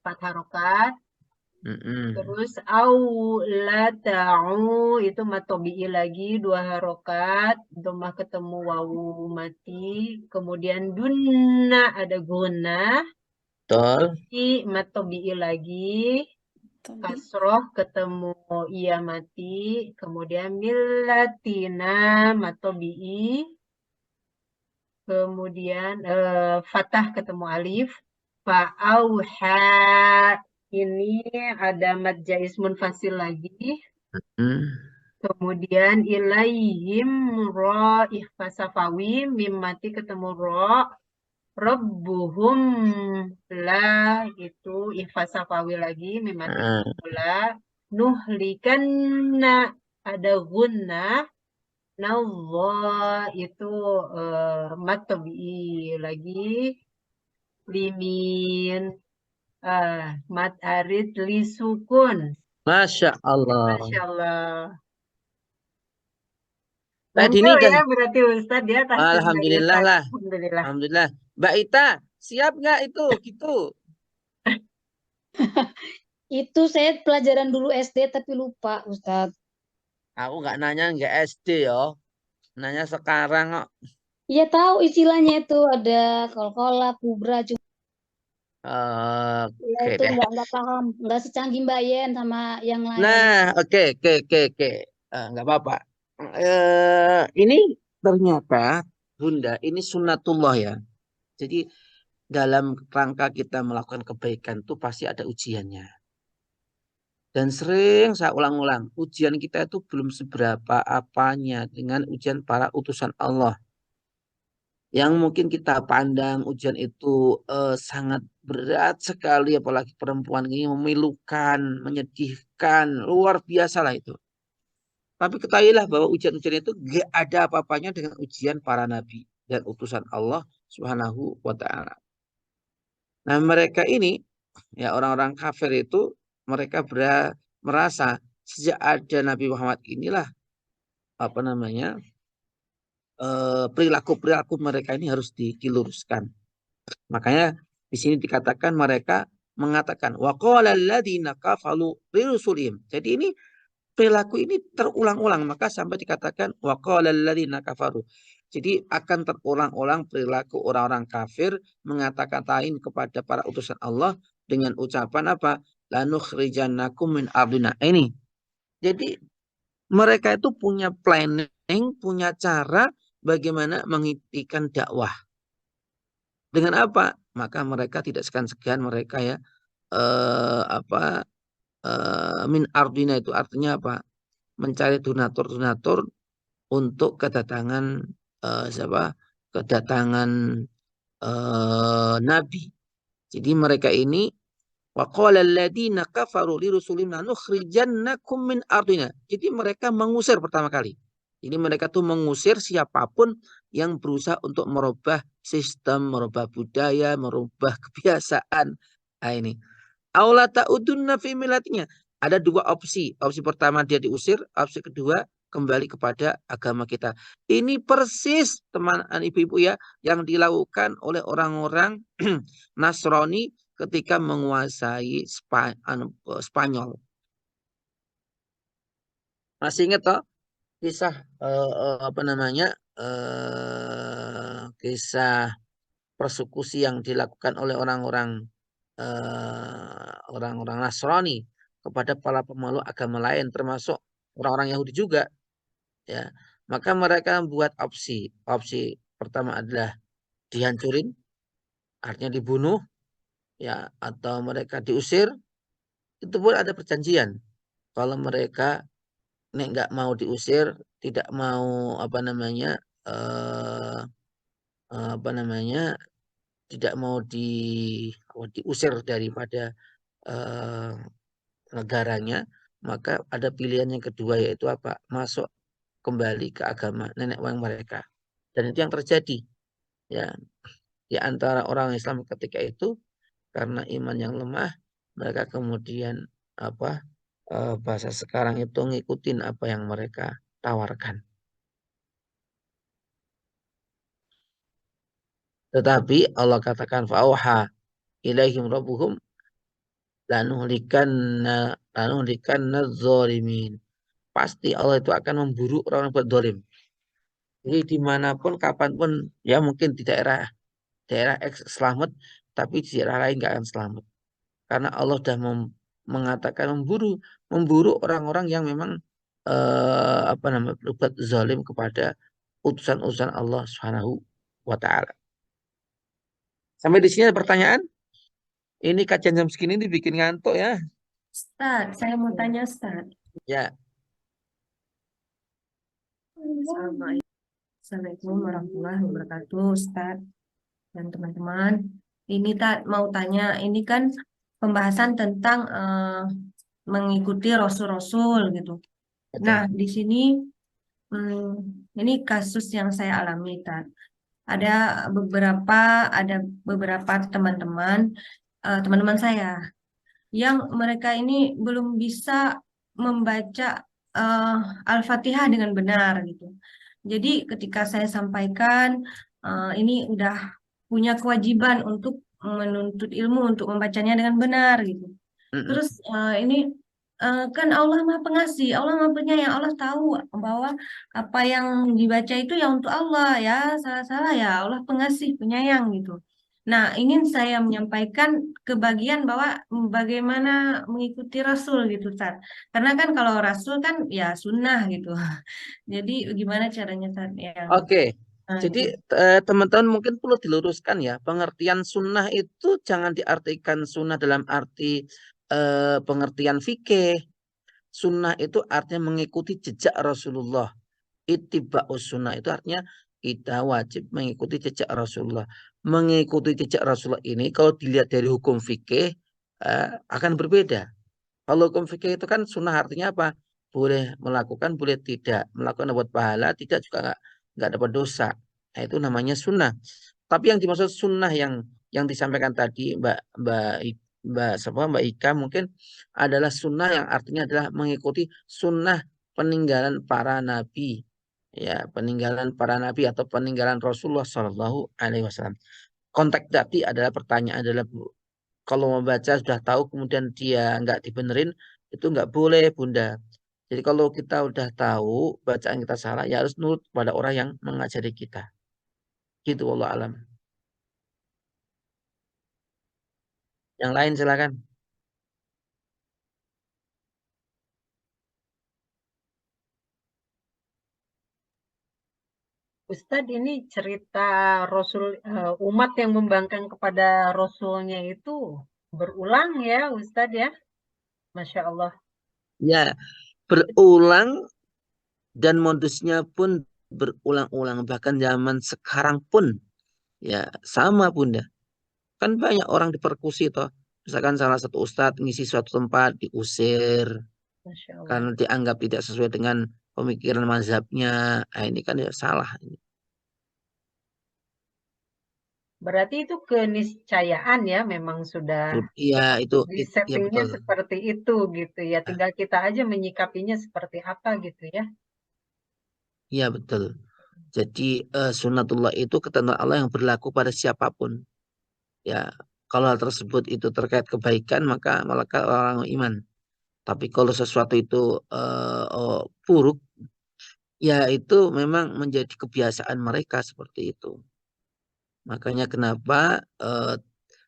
Speaker 2: 4 harokat. Terus au la ta'u itu mad tobi'i lagi 2 harokat. Domah ketemu wawu mati. Kemudian dunna ada gunnah.
Speaker 1: Betul.
Speaker 2: Mad tobi'i lagi. Kasroh ketemu iya mati. Kemudian millatina mad tobi'i. Kemudian fathah ketemu alif. Fa'auha ini ada mad jaiz munfasil lagi. Kemudian ilaihim ro ikhfa safawi mim mati ketemu ro. Rabbuhum la itu ikhfa safawi lagi mim mati ketemu la. Nuhlikanna ada gunnah. Nawwa itu mad tabi'i lagi. Limin mad arid lisukun.
Speaker 1: Masya Allah.
Speaker 2: Masya Allah.
Speaker 1: Tadi
Speaker 2: Mantul
Speaker 1: ini
Speaker 2: ya berarti Ustadz ya.
Speaker 1: Alhamdulillah lah.
Speaker 2: Alhamdulillah.
Speaker 1: Alhamdulillah. Mbak Ita, siap nggak itu? Gitu.
Speaker 3: Itu saya pelajaran dulu SD tapi lupa, Ustadz.
Speaker 1: Aku nggak nanya nggak SD ya. Nanya sekarang kok.
Speaker 3: Iya tahu istilahnya itu ada kol-kola, kubra, cuma ya itu
Speaker 1: deh.
Speaker 3: nggak paham, nggak secanggih Mbak Yen sama yang lain.
Speaker 1: Nah, oke. Nggak apa-apa. Ini ternyata Bunda, ini sunnatullah ya. Jadi dalam rangka kita melakukan kebaikan itu pasti ada ujiannya. Dan sering saya ulang-ulang, ujian kita itu belum seberapa apanya dengan ujian para utusan Allah. Yang mungkin kita pandang ujian itu sangat berat sekali, apalagi perempuan ini memilukan, menyedihkan, luar biasa lah itu. Tapi ketahuilah bahwa ujian-ujian itu gak ada apa-apanya dengan ujian para nabi dan utusan Allah Subhanahu wa Ta'ala. Nah, mereka ini, ya orang-orang kafir itu, mereka merasa sejak ada Nabi Muhammad inilah apa namanya perilaku-perilaku mereka ini harus diluruskan. Makanya di sini dikatakan mereka mengatakan waqala alladziina kafaru lirusulihim. Jadi ini perilaku ini terulang-ulang, maka sampai dikatakan waqala alladziina kafaru. Jadi akan terulang-ulang perilaku orang-orang kafir mengata-katain kepada para utusan Allah dengan ucapan apa? Lanukhrijannakum min ardina. Ini. Jadi mereka itu punya planning, punya cara bagaimana menghentikan dakwah. Dengan apa? Maka mereka tidak segan-segan mereka ya min ardina itu artinya apa? Mencari donatur-donatur untuk kedatangan kedatangan Nabi. Jadi mereka ini waqala alladziina kafaru lirusulihim lanukhrijannakum min ardina. Jadi mereka mengusir pertama kali. Jadi mereka tuh mengusir siapapun yang berusaha untuk merubah sistem, merubah budaya, merubah kebiasaan. Nah ini. Aula ta'udunna fi millatinya. Ada 2 opsi. Opsi pertama dia diusir, opsi kedua kembali kepada agama kita. Ini persis teman ibu-ibu ya yang dilakukan oleh orang-orang Nasrani ketika menguasai Spanyol. Masih ingat toh kisah kisah persekusi yang dilakukan oleh orang-orang Nasrani kepada para pemeluk agama lain, termasuk orang-orang Yahudi juga, ya. Maka mereka membuat opsi. Opsi pertama adalah dihancurin, artinya dibunuh, ya, atau mereka diusir. Itu pun ada perjanjian. Kalau mereka nggak mau diusir, tidak mau tidak mau diusir daripada eh, negaranya, maka ada pilihan yang kedua, yaitu apa? Masuk kembali ke agama nenek moyang mereka. Dan itu yang terjadi, ya, di antara orang Islam ketika itu, karena iman yang lemah, mereka kemudian bahasa sekarang itu ngikutin apa yang mereka tawarkan. Tetapi Allah katakan fa'auha ilaihim rabbuhum lanuhlikanna zalimin. Pasti Allah itu akan memburu orang yang berdolim. Jadi dimanapun, kapanpun, ya mungkin di daerah X selamat, tapi di daerah lain nggak akan selamat. Karena Allah sudah mengatakan memburu orang-orang yang memang berbuat zalim kepada utusan-utusan Allah Subhanahu wa Ta'ala. Sampai di sini ada pertanyaan? Ini kajian jam segini dibikin ngantuk ya.
Speaker 7: Ustaz, saya mau tanya Ustaz.
Speaker 1: Ya.
Speaker 7: Assalamualaikum warahmatullahi wabarakatuh, Ustaz dan teman-teman. Ini mau tanya, ini kan pembahasan tentang mengikuti Rasul-Rasul gitu. Nah, di sini ini kasus yang saya alami, Tat. Ada beberapa teman-teman saya yang mereka ini belum bisa membaca Al-Fatihah dengan benar gitu. Jadi ketika saya sampaikan ini udah punya kewajiban untuk menuntut ilmu untuk membacanya dengan benar gitu. Terus ini kan Allah Maha Pengasih, Allah Maha Penyayang, Allah tahu bahwa apa yang dibaca itu ya untuk Allah ya, salah-salah ya, Allah Pengasih, Penyayang gitu. Nah, ingin saya menyampaikan ke bagian bahwa bagaimana mengikuti Rasul gitu, Ustaz. Karena kan kalau Rasul kan ya sunnah gitu. Jadi gimana caranya, Ustaz?
Speaker 1: Oke. Jadi teman-teman mungkin perlu diluruskan ya, pengertian sunnah itu jangan diartikan sunnah dalam arti pengertian fikih. Sunnah itu artinya mengikuti jejak Rasulullah. Ittiba'us sunnah itu artinya kita wajib mengikuti jejak Rasulullah. Mengikuti jejak Rasulullah ini kalau dilihat dari hukum fikih akan berbeda. Kalau hukum fikih itu kan sunnah artinya apa? Boleh melakukan, boleh tidak. Melakukan dapat pahala, tidak juga nggak dapat dosa. Nah, itu namanya sunnah. Tapi yang dimaksud sunnah yang disampaikan tadi Mbak Ika mungkin adalah sunnah yang artinya adalah mengikuti sunnah peninggalan para nabi, ya, peninggalan para nabi atau peninggalan Rasulullah Shallallahu Alaihi Wasallam. Konteks tadi adalah pertanyaan adalah kalau membaca sudah tahu kemudian dia nggak dibenerin, itu nggak boleh, Bunda. Jadi kalau kita udah tahu bacaan kita salah, ya harus nurut pada orang yang mengajari kita. Gitu, wallahu alam. Yang lain silakan.
Speaker 2: Ustadz, ini cerita umat yang membangkang kepada Rasulnya itu berulang ya, Ustadz ya. Masya Allah.
Speaker 1: Ya, berulang dan modusnya pun berulang-ulang. Bahkan zaman sekarang pun ya sama, Bunda. Kan banyak orang dipersekusi toh. Misalkan salah satu ustadz ngisi suatu tempat diusir karena dianggap tidak sesuai dengan pemikiran mazhabnya. Nah, ini kan ya salah.
Speaker 2: Berarti itu keniscayaan ya, memang sudah
Speaker 1: Iya, itu
Speaker 2: di
Speaker 1: ya
Speaker 2: settingnya
Speaker 1: betul.
Speaker 2: seperti itu gitu ya. Tinggal kita aja menyikapinya seperti apa gitu ya.
Speaker 1: Iya betul. Jadi sunatullah itu ketentuan Allah yang berlaku pada siapapun. Ya, kalau hal tersebut itu terkait kebaikan maka orang iman. Tapi kalau sesuatu itu buruk, ya itu memang menjadi kebiasaan mereka seperti itu. Makanya kenapa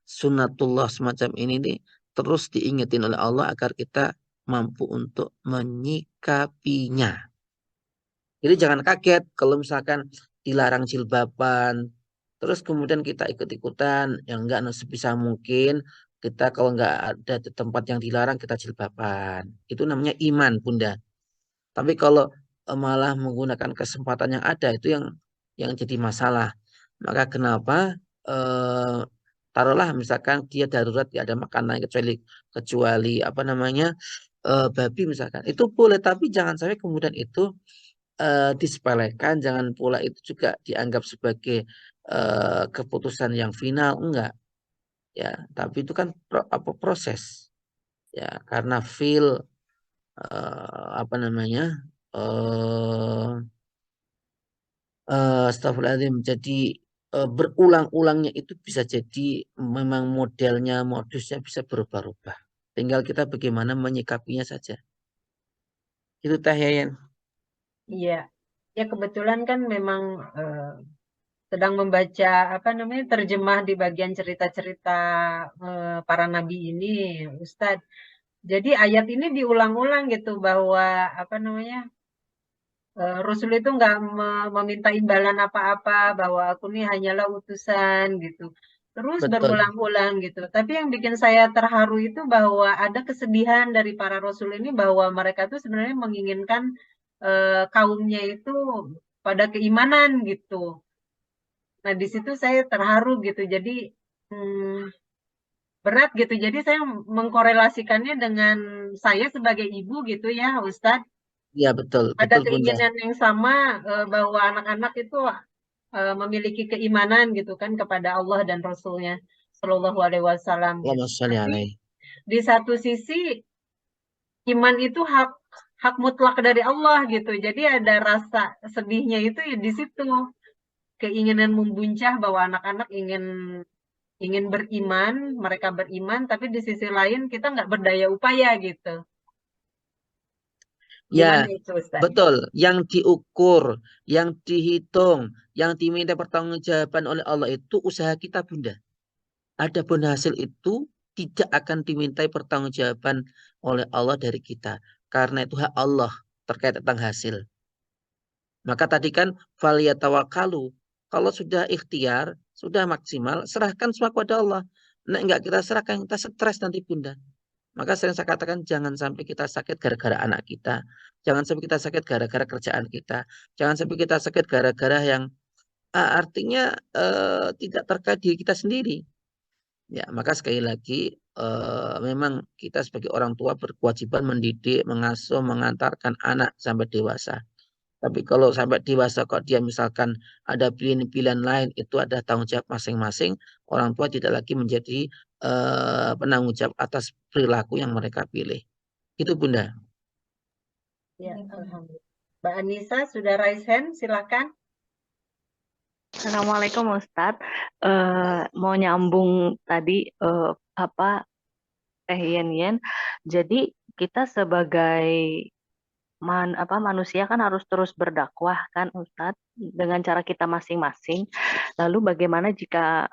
Speaker 1: sunatullah semacam ini nih terus diingetin oleh Allah agar kita mampu untuk menyikapinya. Jadi jangan kaget kalau misalkan dilarang jilbaban, terus kemudian kita ikut-ikutan, yang enggak sebisa mungkin kita kalau enggak ada di tempat yang dilarang kita jilbaban. Itu namanya iman, Bunda. Tapi kalau malah menggunakan kesempatan yang ada itu yang jadi masalah. Maka kenapa eh, taruhlah misalkan dia darurat tidak ada makanan kecuali kecuali apa namanya babi misalkan. Itu boleh tapi jangan sampai kemudian itu disepelekan, jangan pula itu juga dianggap sebagai keputusan yang final, enggak ya. Tapi itu kan apa proses ya karena feel apa namanya eh astagfirullahaladzim. Jadi berulang-ulangnya itu bisa jadi memang modelnya, modusnya bisa berubah-ubah. Tinggal kita bagaimana menyikapinya saja. Itu Teh Yayan.
Speaker 2: Iya, ya kebetulan kan memang sedang membaca apa namanya terjemah di bagian cerita-cerita para nabi ini, Ustadz. Jadi ayat ini diulang-ulang gitu bahwa apa namanya Rasul itu nggak meminta imbalan apa-apa, bahwa aku ini hanyalah utusan gitu. Terus
Speaker 1: Betul.
Speaker 2: berulang-ulang gitu. Tapi yang bikin saya terharu itu bahwa ada kesedihan dari para Rasul ini bahwa mereka tuh sebenarnya menginginkan kaumnya itu pada keimanan gitu. Nah, di situ saya terharu gitu. Jadi berat gitu. Jadi saya mengkorelasikannya dengan saya sebagai ibu gitu ya, Ustadz.
Speaker 1: Iya betul,
Speaker 2: Ada
Speaker 1: betul Bunda.
Speaker 2: keinginan yang sama bahwa anak-anak itu memiliki keimanan gitu kan kepada Allah dan Rasulnya Shallallahu Alaihi Wasallam.
Speaker 1: Allahumma sholli alaihi.
Speaker 2: Di satu sisi iman itu hak mutlak dari Allah gitu. Jadi ada rasa sedihnya itu ya di situ. Keinginan membuncah bahwa anak-anak ingin beriman, mereka beriman, tapi di sisi lain kita nggak berdaya upaya gitu.
Speaker 1: Ya,
Speaker 2: Gimana itu, Ustaz?
Speaker 1: betul. Yang diukur, yang dihitung, yang diminta pertanggungjawaban oleh Allah itu usaha kita, Bunda. Adapun hasil itu tidak akan dimintai pertanggungjawaban oleh Allah dari kita. Karena itu hak Allah terkait tentang hasil. Maka tadi kan faliyatawakalu. Kalau sudah ikhtiar, sudah maksimal, serahkan semua kepada Allah. Nah, enggak kita serahkan, kita stres nanti Bunda. Maka sering saya katakan jangan sampai kita sakit gara-gara anak kita. Jangan sampai kita sakit gara-gara kerjaan kita. Jangan sampai kita sakit gara-gara yang artinya tidak terkait diri kita sendiri. Ya, maka sekali lagi memang kita sebagai orang tua berkewajiban mendidik, mengasuh, mengantarkan anak sampai dewasa. Tapi kalau sampai dewasa kok dia misalkan ada pilihan-pilihan lain, itu ada tanggung jawab masing-masing. Orang tua tidak lagi menjadi penanggung jawab atas perilaku yang mereka pilih. Itu Bunda.
Speaker 2: Ya, alhamdulillah. Mbak Anissa sudah raise hand, silakan.
Speaker 10: Assalamualaikum Ustadz. Mau nyambung tadi apa Teh Yen. Jadi kita sebagai manusia kan harus terus berdakwah kan Ustadz dengan cara kita masing-masing. Lalu bagaimana jika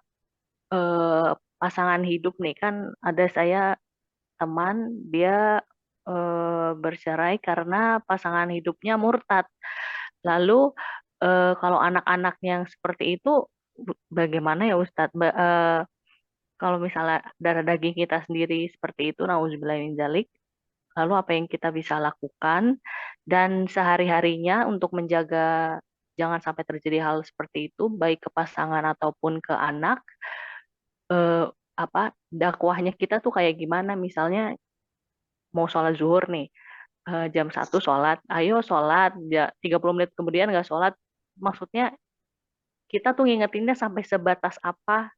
Speaker 10: pasangan hidup nih kan ada saya teman dia bercerai karena pasangan hidupnya murtad. Lalu kalau anak-anak yang seperti itu bagaimana ya Ustadz? Kalau misalnya darah daging kita sendiri seperti itu, nauzubillah min dzalik, lalu apa yang kita bisa lakukan dan sehari-harinya untuk menjaga jangan sampai terjadi hal seperti itu baik ke pasangan ataupun ke anak, dakwahnya kita tuh kayak gimana? Misalnya mau sholat zuhur nih, jam 1 sholat, ayo sholat, 30 menit kemudian nggak sholat, maksudnya kita tuh ngingetinnya sampai sebatas apa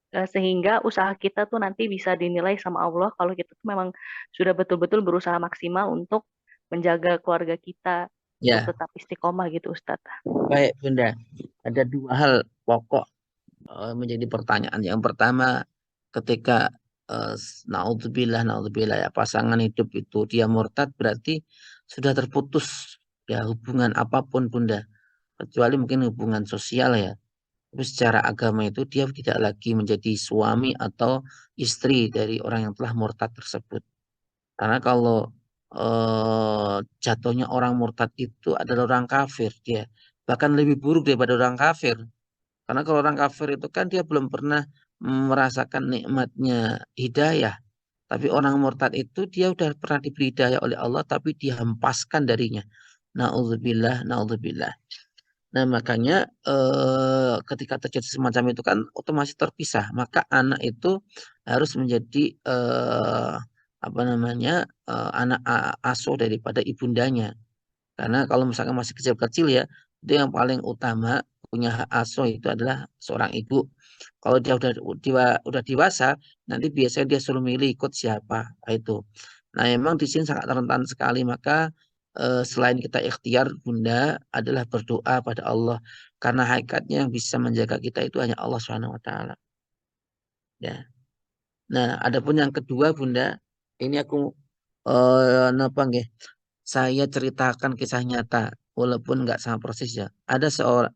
Speaker 10: sehingga usaha kita tuh nanti bisa dinilai sama Allah kalau kita tuh memang sudah betul-betul berusaha maksimal untuk menjaga keluarga kita untuk
Speaker 1: Ya,
Speaker 10: tetap istiqomah gitu Ustadz.
Speaker 1: baik Bunda. Ada dua hal pokok menjadi pertanyaan. Yang pertama, ketika naudzubillah ya pasangan hidup itu dia murtad berarti sudah terputus ya hubungan apapun Bunda. Kecuali mungkin hubungan sosial ya. Tapi secara agama itu dia tidak lagi menjadi suami atau istri dari orang yang telah murtad tersebut. Karena kalau jatuhnya orang murtad itu adalah orang kafir dia. Bahkan lebih buruk daripada orang kafir. Karena kalau orang kafir itu kan dia belum pernah merasakan nikmatnya hidayah. Tapi orang murtad itu dia udah pernah diberi hidayah oleh Allah tapi dihempaskan darinya. Na'udzubillah, na'udzubillah. Nah makanya ketika terjadi semacam itu kan otomatis terpisah. Maka anak itu harus menjadi apa namanya anak asuh daripada ibundanya. Karena kalau misalkan masih kecil-kecil ya, itu yang paling utama punya hak asuh itu adalah seorang ibu. Kalau dia udah dewasa, nanti biasanya dia suruh milih ikut siapa. Nah, itu. Nah, memang di sini sangat rentan sekali. Maka selain kita ikhtiar, Bunda adalah berdoa pada Allah. Karena hakikatnya yang bisa menjaga kita itu hanya Allah Subhanahu wa taala. Ya. Nah, adapun yang kedua, Bunda, ini aku napa nggih? Saya ceritakan kisah nyata walaupun nggak sama persis ya. Ada seorang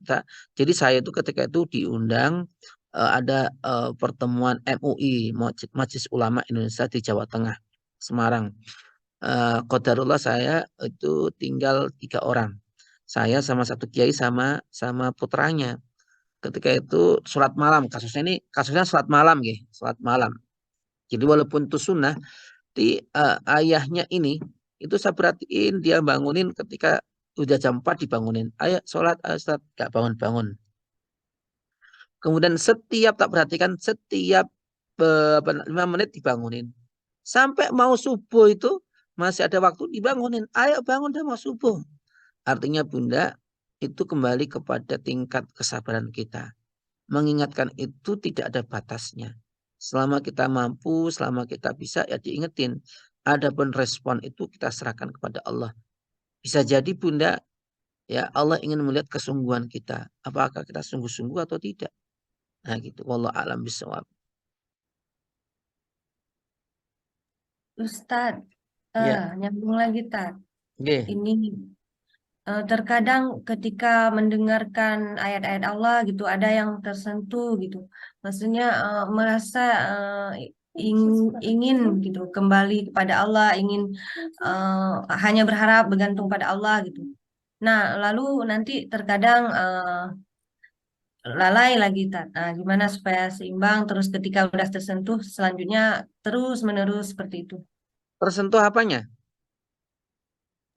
Speaker 1: jadi saya itu ketika itu diundang ada pertemuan MUI Majelis Ulama Indonesia di Jawa Tengah, Semarang. Qadarullah saya itu tinggal 3 orang. Saya sama satu kiai sama putranya. Ketika itu sholat malam, kasusnya sholat malam nggih, sholat malam. Jadi walaupun itu sunnah, ayahnya ini itu saya perhatiin dia bangunin ketika udah jam 4 dibangunin. Ayo sholat, Ustaz. Gak bangun-bangun. Kemudian tak perhatikan setiap 5 menit dibangunin. Sampai mau subuh itu masih ada waktu dibangunin. Ayo bangun dah mau subuh. Artinya Bunda itu kembali kepada tingkat kesabaran kita. Mengingatkan itu tidak ada batasnya. Selama kita mampu, selama kita bisa ya diingetin. Adapun respon itu kita serahkan kepada Allah. Bisa jadi Bunda, ya Allah ingin melihat kesungguhan kita. Apakah kita sungguh-sungguh atau tidak? Nah gitu. Wallahu a'lam bishawab.
Speaker 7: Ustadz,
Speaker 1: Ya.
Speaker 7: nyambung lagi, Tad.
Speaker 1: Nggih.
Speaker 7: Ini terkadang ketika mendengarkan ayat-ayat Allah gitu, ada yang tersentuh gitu. Maksudnya merasa ingin gitu kembali kepada Allah, ingin hanya berharap bergantung pada Allah gitu. Nah, lalu nanti terkadang lalai lagi, Tat. Nah, gimana supaya seimbang terus ketika udah tersentuh selanjutnya terus menerus seperti itu.
Speaker 1: Tersentuh apanya?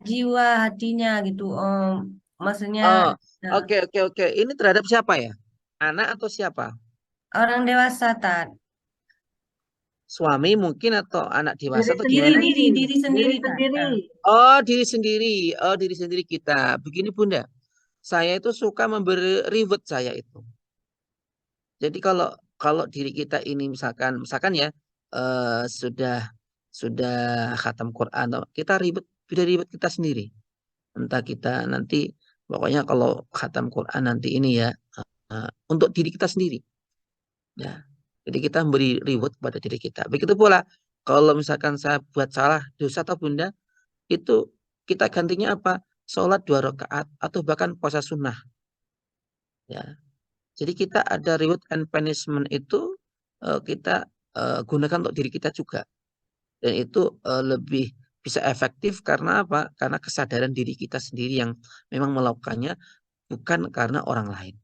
Speaker 7: Jiwa hatinya gitu. Maksudnya
Speaker 1: Oh,
Speaker 7: ya,
Speaker 1: oke. Ini terhadap siapa ya? Anak atau siapa?
Speaker 7: orang dewasa, Tat.
Speaker 1: Suami mungkin atau anak dewasa
Speaker 2: Diri
Speaker 1: atau
Speaker 7: Diri
Speaker 1: gimana?
Speaker 7: diri diri sendiri, Tat.
Speaker 2: sendiri.
Speaker 7: Nah,
Speaker 1: Oh, diri sendiri. Oh, diri sendiri kita. Begini Bunda, saya itu suka memberi reward saya itu. Jadi kalau kalau diri kita ini misalkan ya sudah khatam Quran, kita ribet kita sendiri. Entah kita nanti pokoknya kalau khatam Quran nanti ini ya untuk diri kita sendiri. Ya. Jadi kita memberi reward kepada diri kita. Begitu pula kalau misalkan saya buat salah dosa atau Bunda, itu kita gantinya apa? Sholat 2 rakaat atau bahkan puasa sunnah. Ya. Jadi kita ada reward and punishment itu kita gunakan untuk diri kita juga. Dan itu lebih bisa efektif karena apa? Karena kesadaran diri kita sendiri yang memang melakukannya bukan karena orang lain.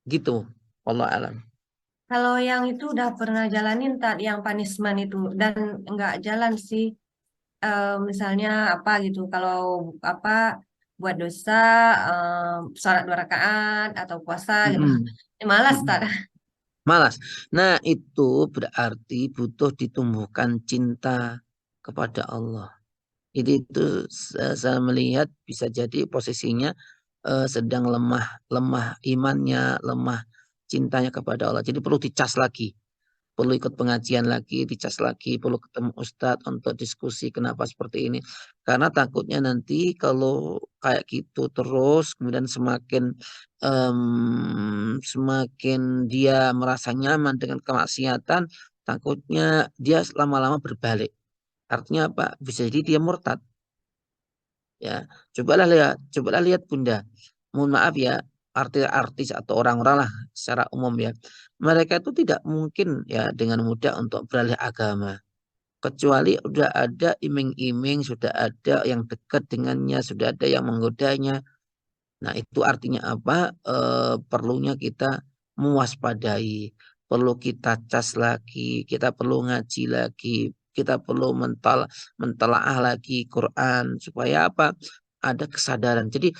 Speaker 1: Gitu. Wallahu alam.
Speaker 7: kalau yang itu udah pernah jalanin, Tat, yang punishment itu dan nggak jalan sih. Misalnya apa gitu, kalau apa buat dosa, sholat 2 rakaat atau puasa gitu. Malas, Tat.
Speaker 1: Malas. Nah, itu berarti butuh ditumbuhkan cinta kepada Allah. Jadi itu saya melihat bisa jadi posisinya sedang lemah imannya, lemah cintanya kepada Allah. Jadi perlu dicas lagi. Perlu ikut pengajian lagi, dicas lagi, perlu ketemu ustadz untuk diskusi kenapa seperti ini. Karena takutnya nanti kalau kayak gitu terus, kemudian semakin dia merasa nyaman dengan kemaksiatan, takutnya dia lama-lama berbalik. Artinya apa? Bisa jadi dia murtad. Ya, cobalah lihat Bunda. Mohon maaf ya, artis-artis atau orang-orang lah secara umum ya, mereka itu tidak mungkin ya dengan mudah untuk beralih agama. Kecuali udah ada iming-iming, sudah ada yang dekat dengannya, sudah ada yang menggodanya. Nah, itu artinya apa? Perlunya kita mewaspadai, perlu kita cas lagi, kita perlu ngaji lagi, kita perlu mentelaah lagi Quran supaya apa? Ada kesadaran. Jadi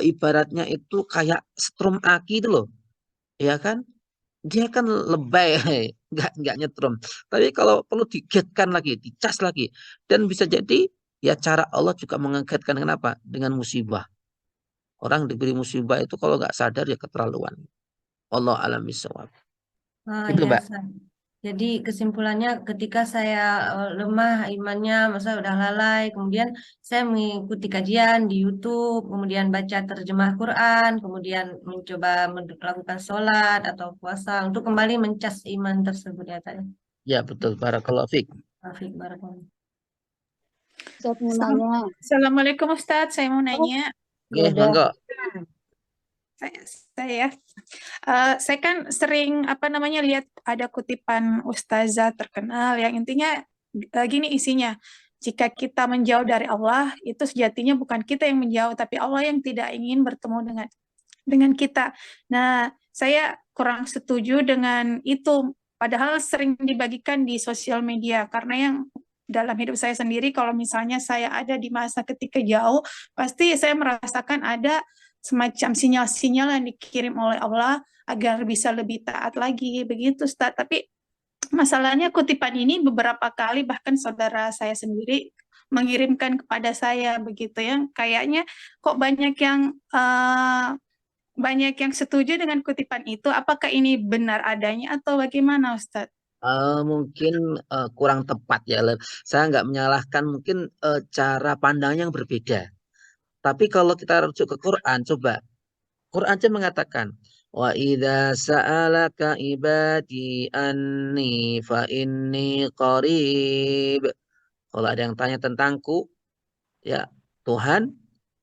Speaker 1: ibaratnya itu kayak setrum aki itu loh, ya kan? Dia kan lebay, nggak nyetrum. Tapi kalau perlu digiatkan lagi, dicas lagi, dan bisa jadi ya cara Allah juga mengagetkan. Kenapa? Dengan musibah. Orang diberi musibah itu kalau nggak sadar ya keterlaluan. Allah alam bisawab. Itu
Speaker 7: Ya,
Speaker 1: Mbak.
Speaker 7: Ustaz. Jadi kesimpulannya ketika saya lemah imannya, masa udah lalai, kemudian saya mengikuti kajian di YouTube, kemudian baca terjemah Quran, kemudian mencoba melakukan sholat atau puasa untuk kembali mencas iman tersebut ya tadi.
Speaker 1: Ya betul. Barakallahu fiik.
Speaker 7: Rafiq barakallahu.
Speaker 3: Ustaz mau nanya.
Speaker 8: Assalamualaikum Ustadz, saya mau nanya.
Speaker 1: Oke,
Speaker 3: Udah.
Speaker 1: monggo.
Speaker 8: Saya kan sering lihat ada kutipan ustazah terkenal yang intinya gini isinya, jika kita menjauh dari Allah itu sejatinya bukan kita yang menjauh tapi Allah yang tidak ingin bertemu dengan kita. Nah, saya kurang setuju dengan itu, padahal sering dibagikan di sosial media karena yang dalam hidup saya sendiri, kalau misalnya saya ada di masa ketika jauh, pasti saya merasakan ada semacam sinyal-sinyal yang dikirim oleh Allah agar bisa lebih taat lagi, begitu Ustaz. Tapi masalahnya kutipan ini beberapa kali bahkan saudara saya sendiri mengirimkan kepada saya begitu ya. Kayaknya kok banyak yang setuju dengan kutipan itu. Apakah ini benar adanya atau bagaimana Ustaz?
Speaker 1: Mungkin kurang tepat ya. Saya nggak menyalahkan, mungkin cara pandang yang berbeda. Tapi kalau kita rujuk ke Quran, coba. Quran aja mengatakan, wa idza sa'alaka ibadi anni fa inni qarib. Kalau ada yang tanya tentangku, ya Tuhan,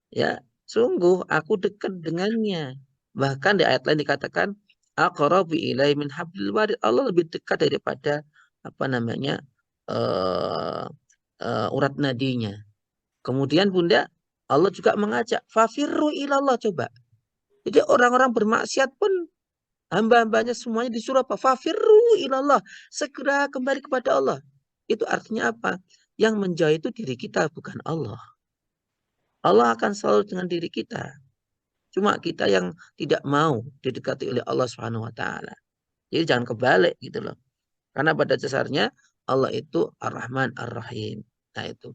Speaker 1: ya sungguh aku dekat dengannya. Bahkan di ayat lain dikatakan, aqrabu ilai min hablil warid. Allah lebih dekat daripada apa namanya eh urat nadinya. Kemudian Bunda, Allah juga mengajak fafirru ilallah, coba. Jadi orang-orang bermaksiat pun hamba-hambanya semuanya disuruh apa? Fafirru ilallah, segera kembali kepada Allah. Itu artinya apa? Yang menjauh itu diri kita, bukan Allah. Allah akan selalu dengan diri kita. Cuma kita yang tidak mau didekati oleh Allah Subhanahu wa taala. Jadi jangan kebalik gitu loh. Karena pada dasarnya Allah itu Ar-Rahman Ar-Rahim. Nah itu.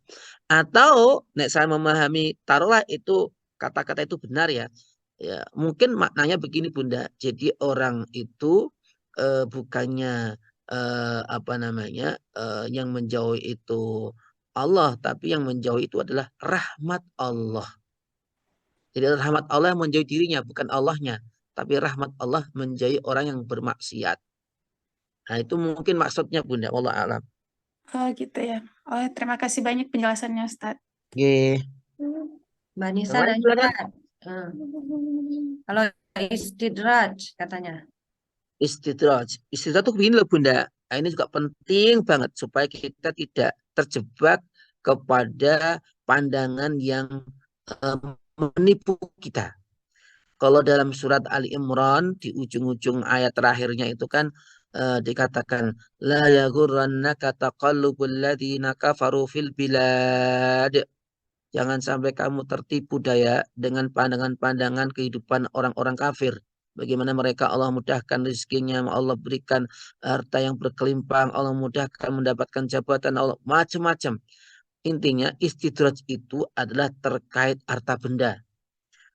Speaker 1: Atau nek saya memahami, taruhlah itu kata-kata itu benar ya. Ya, mungkin maknanya begini Bunda. Jadi orang itu bukannya apa namanya yang menjauhi itu Allah, tapi yang menjauhi itu adalah rahmat Allah. Jadi rahmat Allah yang menjauhi dirinya, bukan Allahnya. Tapi rahmat Allah menjauhi orang yang bermaksiat. Nah itu mungkin maksudnya Bunda. Wallah alam.
Speaker 8: Oh gitu ya. Oh, terima kasih banyak penjelasannya Ustaz.
Speaker 1: Oke.
Speaker 7: Mbak Nisa
Speaker 1: Yang lain
Speaker 7: dan
Speaker 1: silakan.
Speaker 7: kalau istidraj katanya.
Speaker 1: Istidraj. Istidraj itu begini loh Bunda. Nah, ini juga penting banget supaya kita tidak terjebak kepada pandangan yang menipu kita. Kalau dalam surat Ali Imran di ujung-ujung ayat terakhirnya itu kan dikatakan la yaghurrannaka taqallubul ladzina kafaru fil bilad. Jangan sampai kamu tertipu daya dengan pandangan-pandangan kehidupan orang-orang kafir. Bagaimana mereka Allah mudahkan rezekinya, Allah berikan harta yang berkelimpang, Allah mudahkan mendapatkan jabatan, Allah macam-macam. Intinya istidraj itu adalah terkait harta benda.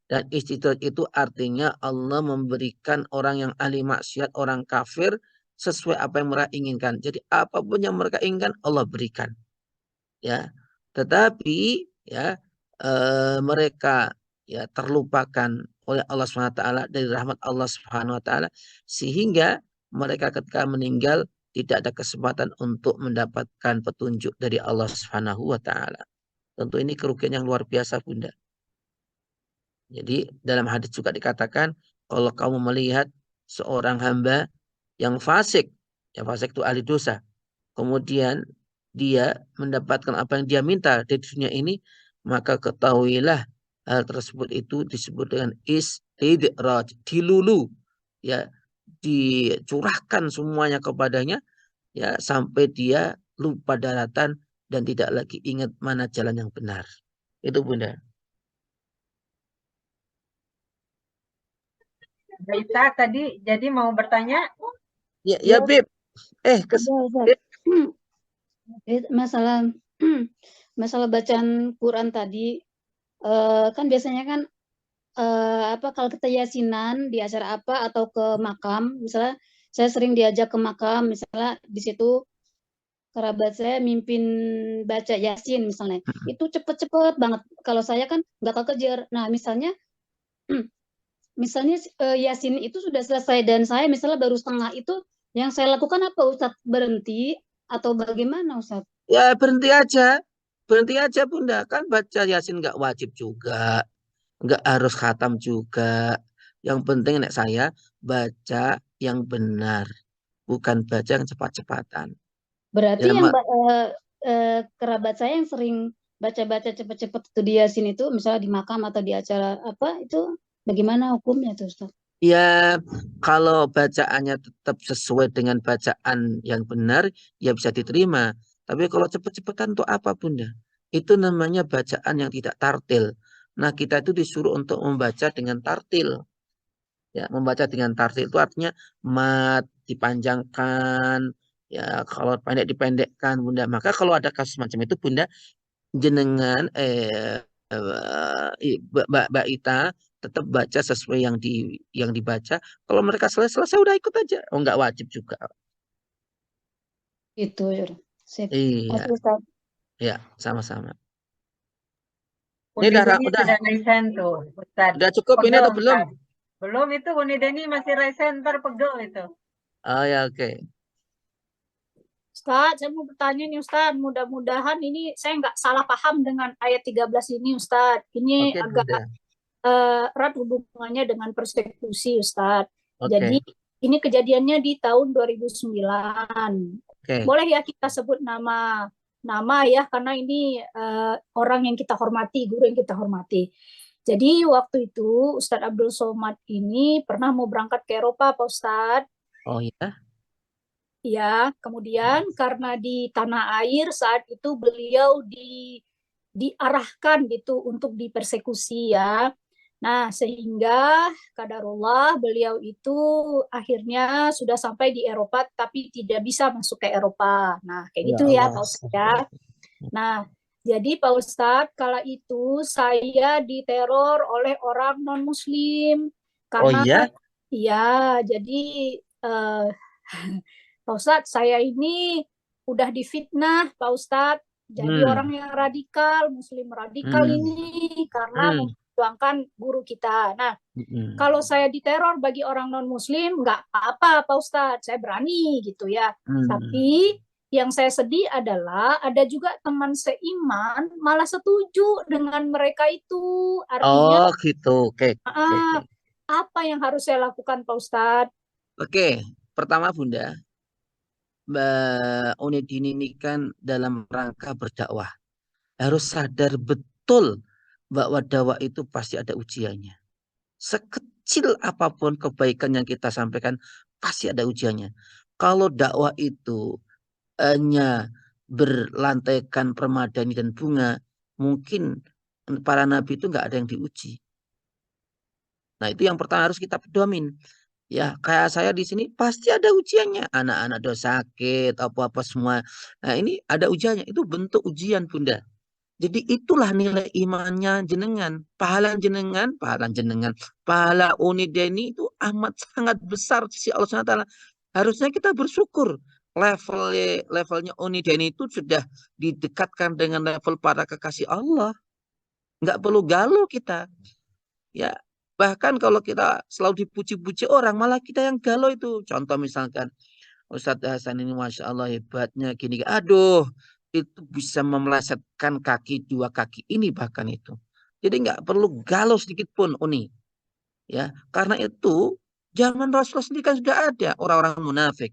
Speaker 1: Dan istidraj itu artinya Allah memberikan orang yang ahli maksiat, orang kafir sesuai apa yang mereka inginkan. Jadi apapun yang mereka inginkan Allah berikan. Ya, tetapi ya mereka ya terlupakan oleh Allah SWT, dari rahmat Allah SWT, sehingga mereka ketika meninggal tidak ada kesempatan untuk mendapatkan petunjuk dari Allah SWT. Tentu ini kerugian yang luar biasa Bunda. Jadi dalam hadis juga dikatakan Kalau kamu melihat seorang hamba yang fasik, yang fasik itu ahli dosa, kemudian dia mendapatkan apa yang dia minta di dunia ini, maka ketahuilah hal tersebut itu disebut dengan istidraj, dilulu, ya, dicurahkan semuanya kepadanya, ya, sampai dia lupa daratan dan tidak lagi ingat mana jalan yang benar. Itu Bunda.
Speaker 2: Baita tadi jadi mau bertanya?
Speaker 1: Ya, ya Beb.
Speaker 3: Ada, Ustaz. Masalah masalah bacaan Quran tadi, kan biasanya kan kalau kita yasinan di acara apa atau ke makam, misalnya saya sering diajak ke makam, misalnya di situ kerabat saya mimpin baca yasin misalnya, itu cepet-cepet banget. Kalau saya kan nggak kekejar. Nah misalnya yasin itu sudah selesai dan saya misalnya baru setengah, itu yang saya lakukan apa Ustadz? Berhenti atau bagaimana Ustadz?
Speaker 1: Ya berhenti aja. Berhenti aja Bunda. Kan baca yasin nggak wajib juga. Nggak harus khatam juga. Yang penting nek saya baca yang benar. Bukan baca yang cepat-cepatan.
Speaker 3: Berarti
Speaker 1: Ya,
Speaker 3: yang kerabat saya yang sering baca-baca cepet-cepet itu di yasin itu, misalnya di makam atau di acara apa, itu bagaimana hukumnya tuh Ustadz?
Speaker 1: ya, kalau bacaannya tetap sesuai dengan bacaan yang benar, ya bisa diterima. Tapi kalau cepet-cepetan itu apa Bunda? Itu namanya bacaan yang tidak tartil. Nah, kita itu disuruh untuk membaca dengan tartil. Ya, membaca dengan tartil itu artinya mat dipanjangkan, ya kalau pendek dipendekkan Bunda. Maka kalau ada kasus macam itu Bunda, jenengan Mbak Ita tetap baca sesuai yang dibaca. Kalau mereka selesai udah ikut aja. Oh, nggak wajib juga.
Speaker 3: Itu ya. Sip.
Speaker 1: Iya,
Speaker 3: Makasih Ustadz.
Speaker 1: ya sama-sama. Ini
Speaker 2: Uni
Speaker 1: udah
Speaker 2: Deni
Speaker 1: udah
Speaker 2: sudah raisen tuh, Ustaz.
Speaker 1: udah cukup ini
Speaker 2: Pegel
Speaker 1: atau belum?
Speaker 2: ntar. Belum itu Uni Deni masih raisen, ntar pegel itu.
Speaker 1: Oh ya, oke.
Speaker 5: Ustaz, saya mau bertanya nih Ustaz, mudah-mudahan ini saya nggak salah paham dengan ayat 13 ini Ustaz. Ini
Speaker 1: Oke,
Speaker 5: agak
Speaker 1: Bunda.
Speaker 5: erat hubungannya dengan persekusi Ustaz.
Speaker 1: Oke.
Speaker 5: Jadi ini kejadiannya di tahun 2009.
Speaker 1: Oke.
Speaker 5: Boleh ya kita sebut nama ya, karena ini orang yang kita hormati, guru yang kita hormati. Jadi waktu itu Ustadz Abdul Somad ini pernah mau berangkat ke Eropa Pak Ustadz.
Speaker 1: Oh ya.
Speaker 5: Ya, kemudian karena di tanah air saat itu beliau diarahkan gitu untuk dipersekusi ya. Nah, sehingga kadarullah beliau itu akhirnya sudah sampai di Eropa tapi tidak bisa masuk ke Eropa. Nah, kayak
Speaker 1: Ya
Speaker 5: gitu ya
Speaker 1: Allah.
Speaker 5: Pak Ustadz ya. Nah, jadi Pak Ustadz kala itu saya diteror oleh orang non-muslim
Speaker 1: Oh
Speaker 5: karena
Speaker 1: iya?
Speaker 5: ya jadi Pak Ustadz, saya ini udah difitnah, Pak Ustadz. Jadi orang yang radikal, muslim radikal ini karena memperjuangkan guru kita. Nah, kalau saya diteror bagi orang non-muslim, nggak apa-apa, Pak Ustadz. Saya berani gitu ya. Tapi yang saya sedih adalah ada juga teman seiman malah setuju dengan mereka itu. Artinya,
Speaker 1: Oh gitu. Oke.
Speaker 5: apa yang harus saya lakukan, Pak Ustadz?
Speaker 1: Oke. Pertama Bunda, Mbak Unidini ini kan dalam rangka berdakwah. Harus sadar betul bahwa dakwah itu pasti ada ujiannya. Sekecil apapun kebaikan yang kita sampaikan, pasti ada ujiannya. Kalau dakwah itu hanya berlantaikan permadani dan bunga, mungkin para nabi itu nggak ada yang diuji. Nah itu yang pertama harus kita pedomin. Ya, kayak saya di sini pasti ada ujiannya. Anak-anak udah sakit, apa-apa semua. Nah, ini ada ujiannya. Itu bentuk ujian, Bunda. Jadi itulah nilai imannya jenengan. Pahala jenengan, pahala Unideni itu amat sangat besar di sisi Allah SWT. Harusnya kita bersyukur. Levelnya Unideni itu sudah didekatkan dengan level para kekasih Allah. Nggak perlu galau kita. Ya, bahkan kalau kita selalu dipuji-puji orang, malah kita yang galau itu. Contoh misalkan, Ustadz Hasan ini Masya Allah hebatnya gini. Aduh, itu bisa memelesetkan kaki dua kaki ini bahkan itu. Jadi nggak perlu galau sedikit pun, Uni. Ya, karena itu zaman Rasulullah sendiri kan sudah ada orang-orang munafik.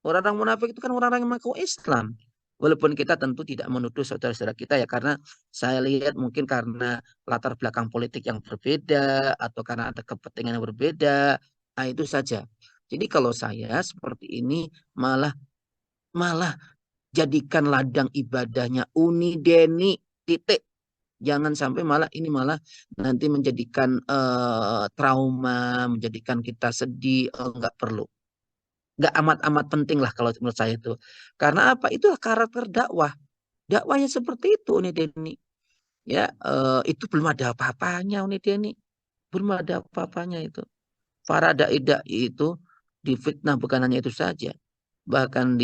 Speaker 1: Orang-orang munafik itu kan orang-orang yang mengaku Islam. Walaupun kita tentu tidak menuduh saudara-saudara kita ya, karena saya lihat mungkin karena latar belakang politik yang berbeda atau karena ada kepentingan yang berbeda. Nah, itu saja. Jadi kalau saya seperti ini malah malah jadikan ladang ibadahnya Uni Deni titik. Jangan sampai malah ini malah nanti menjadikan trauma, menjadikan kita sedih. Nggak perlu. Nggak amat-amat penting lah kalau menurut saya itu. Karena apa? Itulah karakter dakwah. Dakwahnya seperti itu Uni Deni. Ya, itu belum ada apa-apanya Uni Deni. Belum ada apa-apanya itu. Para dai-dai itu difitnah, bukan hanya itu saja. Bahkan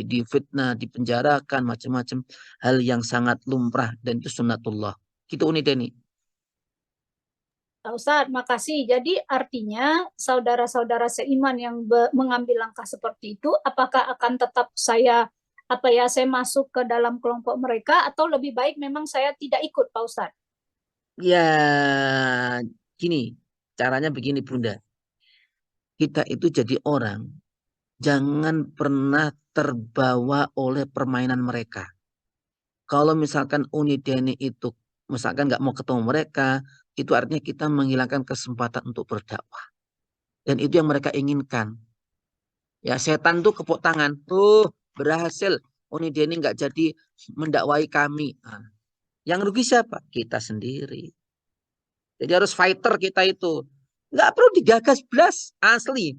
Speaker 1: difitnah, dipenjarakan, macam-macam hal yang sangat lumrah dan itu sunnatullah. Gitu Uni Deni.
Speaker 5: Pak Ustadz, makasih. Jadi artinya saudara-saudara seiman yang mengambil langkah seperti itu, apakah akan tetap saya masuk ke dalam kelompok mereka atau lebih baik memang saya tidak ikut, Pak Ustadz?
Speaker 1: Ya, gini, caranya begini Bunda. Kita itu jadi orang, jangan pernah terbawa oleh permainan mereka. Kalau misalkan Uni Deni itu, misalkan nggak mau ketemu mereka, itu artinya kita menghilangkan kesempatan untuk berdakwah. Dan itu yang mereka inginkan. Ya, setan tuh kepuk tangan. Tuh, berhasil. Uni Deni nggak jadi mendakwai kami. Nah, yang rugi siapa? Kita sendiri. Jadi harus fighter kita itu. Nggak perlu digagas belas. Asli.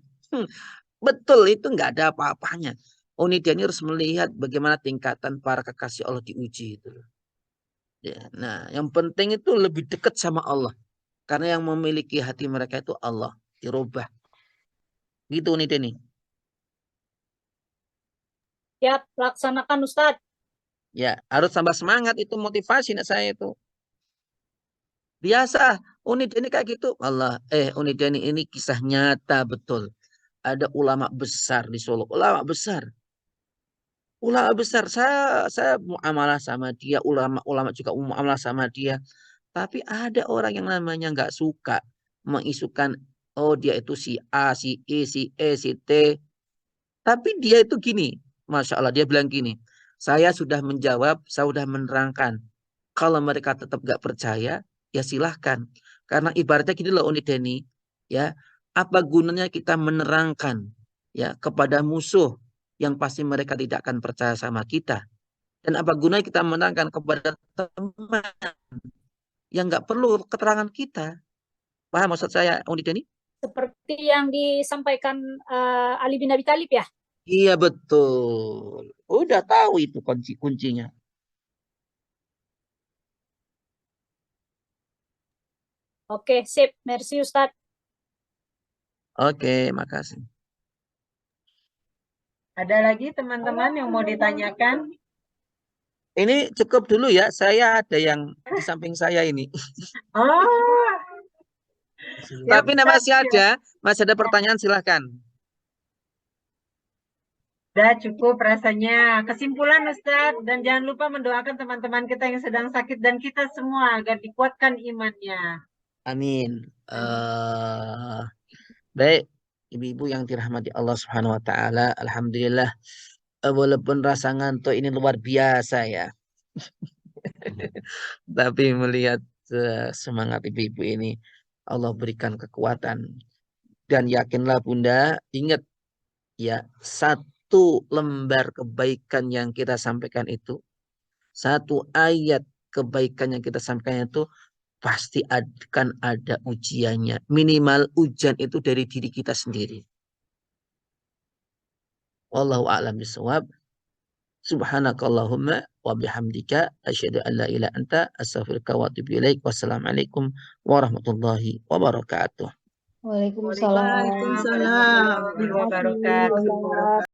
Speaker 1: Betul, itu nggak ada apa-apanya. Uni Deni harus melihat bagaimana tingkatan para kekasih Allah diuji itu. Ya, nah, yang penting itu lebih dekat sama Allah. Karena yang memiliki hati mereka itu Allah. Dirubah. Gitu Uni Deni.
Speaker 5: Ya, laksanakan Ustadz.
Speaker 1: Ya, harus tambah semangat, itu motivasi saya itu. Biasa, Uni Deni kayak gitu. Uni Deni ini kisah nyata betul. Ada ulama besar di Solo, ulama besar. Ulama besar, saya muamalah sama dia, ulama juga muamalah sama dia. Tapi ada orang yang namanya nggak suka mengisukan, oh dia itu si A, si E, si E, si T. Tapi dia itu gini, Masya Allah, dia bilang gini, saya sudah menjawab, saya sudah menerangkan. Kalau mereka tetap nggak percaya, ya silahkan. Karena ibaratnya gini loh Uni Deni, ya, apa gunanya kita menerangkan ya kepada musuh yang pasti mereka tidak akan percaya sama kita. Dan apa gunanya kita menerangkan kepada teman yang nggak perlu keterangan kita. Paham maksud saya Uni Deni?
Speaker 5: Seperti yang disampaikan Ali bin Abi Thalib ya?
Speaker 1: Iya betul. Udah tahu itu kuncinya.
Speaker 5: Oke, sip. Merci Ustadz.
Speaker 1: Oke, makasih.
Speaker 2: Ada lagi teman-teman yang mau ditanyakan?
Speaker 1: Ini cukup dulu ya. Saya ada yang di samping saya ini.
Speaker 2: Oh.
Speaker 1: Tapi masih ada pertanyaan, silahkan.
Speaker 2: Udah cukup rasanya. Kesimpulan Ustadz, dan jangan lupa mendoakan teman-teman kita yang sedang sakit dan kita semua agar dikuatkan imannya.
Speaker 1: Amin. Baik, ibu-ibu yang dirahmati Allah Subhanahu wa taala, alhamdulillah walaupun rasa ngantuk ini luar biasa ya. Tapi melihat semangat ibu-ibu ini, Allah berikan kekuatan. Dan yakinlah Bunda, ingat ya, satu lembar kebaikan yang kita sampaikan itu, satu ayat kebaikan yang kita sampaikan itu, pasti akan ada ujiannya. Minimal ujian itu dari diri kita sendiri. Wallahu a'lam bishawab. Subhanakallahumma wa bihamdika asyhadu an la ilaha illa anta astaghfiruka wa atubu ilaik. Wassalamualaikum warahmatullahi wabarakatuh.
Speaker 3: Waalaikumsalam.
Speaker 2: Waalaikumsalam warahmatullahi wabarakatuh.